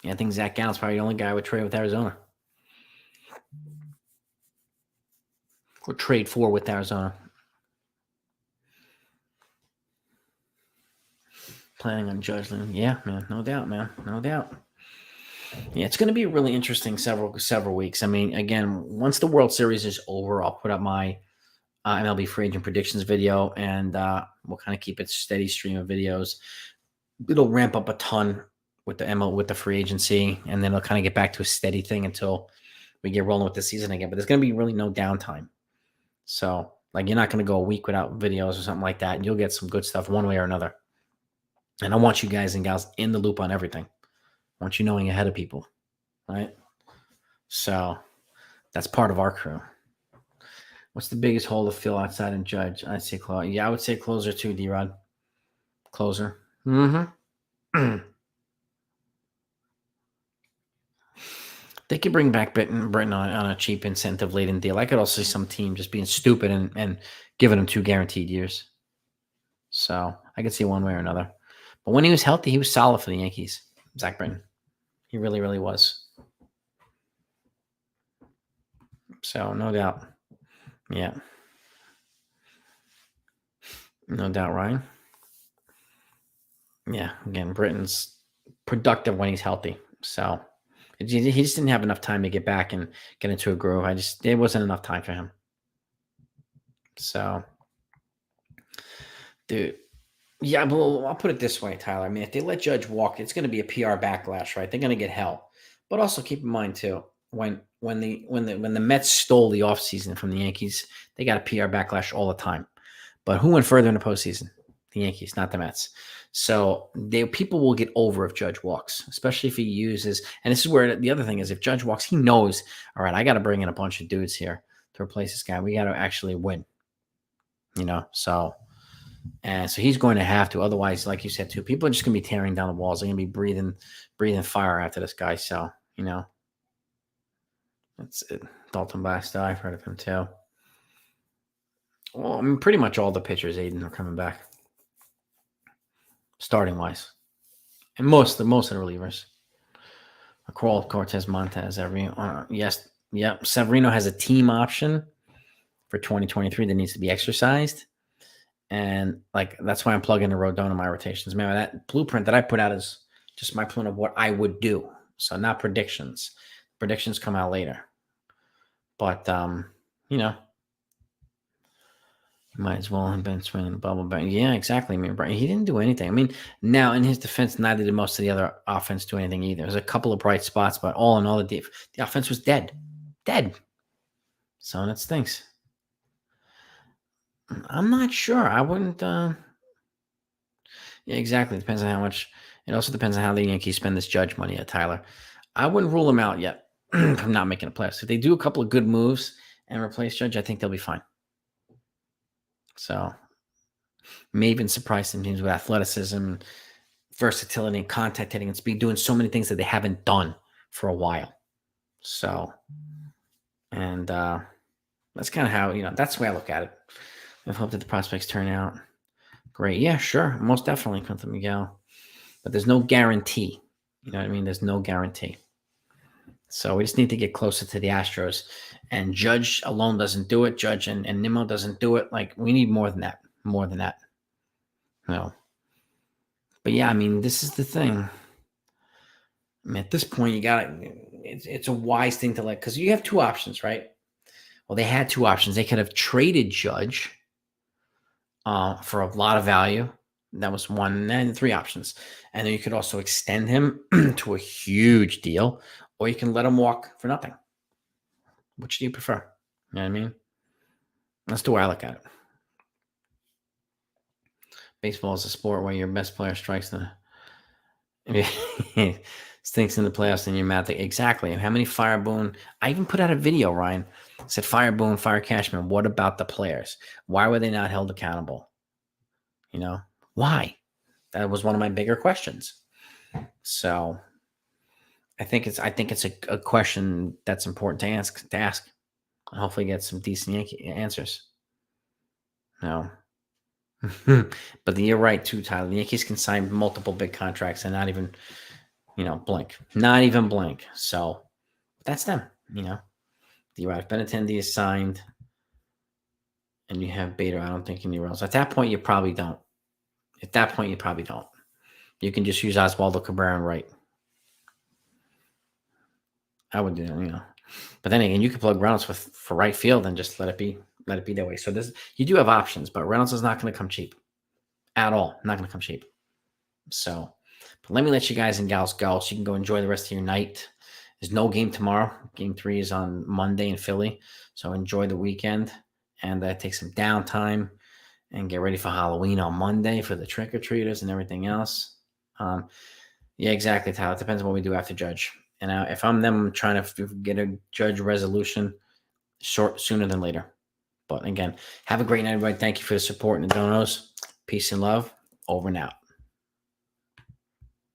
Yeah, I think Zach Gallen's probably the only guy I would trade with Arizona. Or trade for with Arizona. Planning on Judge. Yeah, man. No doubt, man. No doubt. Yeah, it's going to be really interesting several weeks. Again, once the World Series is over, I'll put up my MLB free agent predictions video, and we'll kind of keep it steady stream of videos. It'll ramp up a ton with the free agency, and then it'll kind of get back to a steady thing until we get rolling with the season again. But there's going to be really no downtime. So, you're not going to go a week without videos or something like that. You'll get some good stuff one way or another. And I want you guys and gals in the loop on everything. want you knowing ahead of people, right? So that's part of our crew. What's the biggest hole to fill outside and Judge? I'd say closer. Yeah, I would say closer too, D-Rod. Closer. Mm-hmm. They could bring back Britain on a cheap incentive laden deal. I could also see some team just being stupid and giving him 2 guaranteed years. So I could see one way or another. But when he was healthy, he was solid for the Yankees. Zach Britton. He really, really was. So no doubt. Yeah. No doubt, Ryan. Yeah. Again, Britton's productive when he's healthy. So he just didn't have enough time to get back and get into a groove. It wasn't enough time for him. So, dude. Yeah, well, I'll put it this way, Tyler. I mean, if they let Judge walk, it's going to be a PR backlash, right? They're going to get hell. But also keep in mind too, when the Mets stole the offseason from the Yankees, they got a PR backlash all the time. But who went further in the postseason? The Yankees, not the Mets. So people will get over if Judge walks, especially if he uses. And this is where the other thing is: if Judge walks, he knows, all right, I got to bring in a bunch of dudes here to replace this guy. We got to actually win. So. And so he's going to have to. Otherwise, like you said, too, people are just going to be tearing down the walls. They're going to be breathing fire after this guy. So, that's it. Dalton Blastow, I've heard of him too. Well, I mean, pretty much all the pitchers, Aiden, are coming back, starting wise, and most of the relievers. Cortez, Montez, yes, yep. Severino has a team option for 2023 that needs to be exercised. And that's why I'm plugging the Rodon in my rotations. Remember, that blueprint that I put out is just my plan of what I would do. So not predictions. Predictions come out later. But might as well have been swinging the bubble back. Yeah, exactly. I mean, he didn't do anything. I mean, now in his defense, neither did most of the other offense do anything either. There's a couple of bright spots, but all in all, the offense was dead. So that stinks. I'm not sure. I wouldn't. Yeah, exactly. It depends on how much. It also depends on how the Yankees spend this Judge money, Tyler. I wouldn't rule them out yet from not making a playoffs. If they do a couple of good moves and replace Judge, I think they'll be fine. So, may even surprise some teams with athleticism, versatility, contact hitting, and speed, doing so many things that they haven't done for a while. So, and that's kind of how, that's the way I look at it. I hope that the prospects turn out great. Yeah, sure. Most definitely, Quinton Miguel. But there's no guarantee. You know what I mean? There's no guarantee. So we just need to get closer to the Astros. And Judge alone doesn't do it. Judge and Nimmo doesn't do it. We need more than that. More than that. No. But yeah, I mean, this is the thing. I mean, at this point, you got to, it's a wise thing to because you have 2 options, right? Well, they had 2 options. They could have traded Judge for a lot of value. That was one. And then 3 options. And then you could also extend him to a huge deal, or you can let him walk for nothing. Which do you prefer? You know what I mean? That's the way I look at it. Baseball is a sport where your best player strikes stinks in the playoffs and you're mad. Exactly. And how many Fire Boone? I even put out a video, Ryan. I said Fire Boone, Fire Cashman. What about the players? Why were they not held accountable? Why? That was one of my bigger questions. So I think it's a question that's important to ask. And hopefully get some decent answers. No. But you're right too, Tyler. The Yankees can sign multiple big contracts and not even, blink. Not even blink. So that's them, You're right. If Benintendi is signed and you have Bader, I don't think anywhere else. At that point, you probably don't. You can just use Oswaldo Cabrera and right. I would do that, But then again, you could plug Reynolds for right field and just let it be that way. So you do have options, but Reynolds is not going to come cheap at all. Not going to come cheap. So, but let me let you guys and gals go so you can go enjoy the rest of your night. There's no game tomorrow. Game 3 is on Monday in Philly. So enjoy the weekend and take some downtime and get ready for Halloween on Monday for the trick-or-treaters and everything else. Yeah, exactly, Tyler. It depends on what we do after judge. And if I'm them, I'm trying to get a judge resolution sooner than later. But again, have a great night, everybody. Thank you for the support and the donos. Peace and love. Over and out.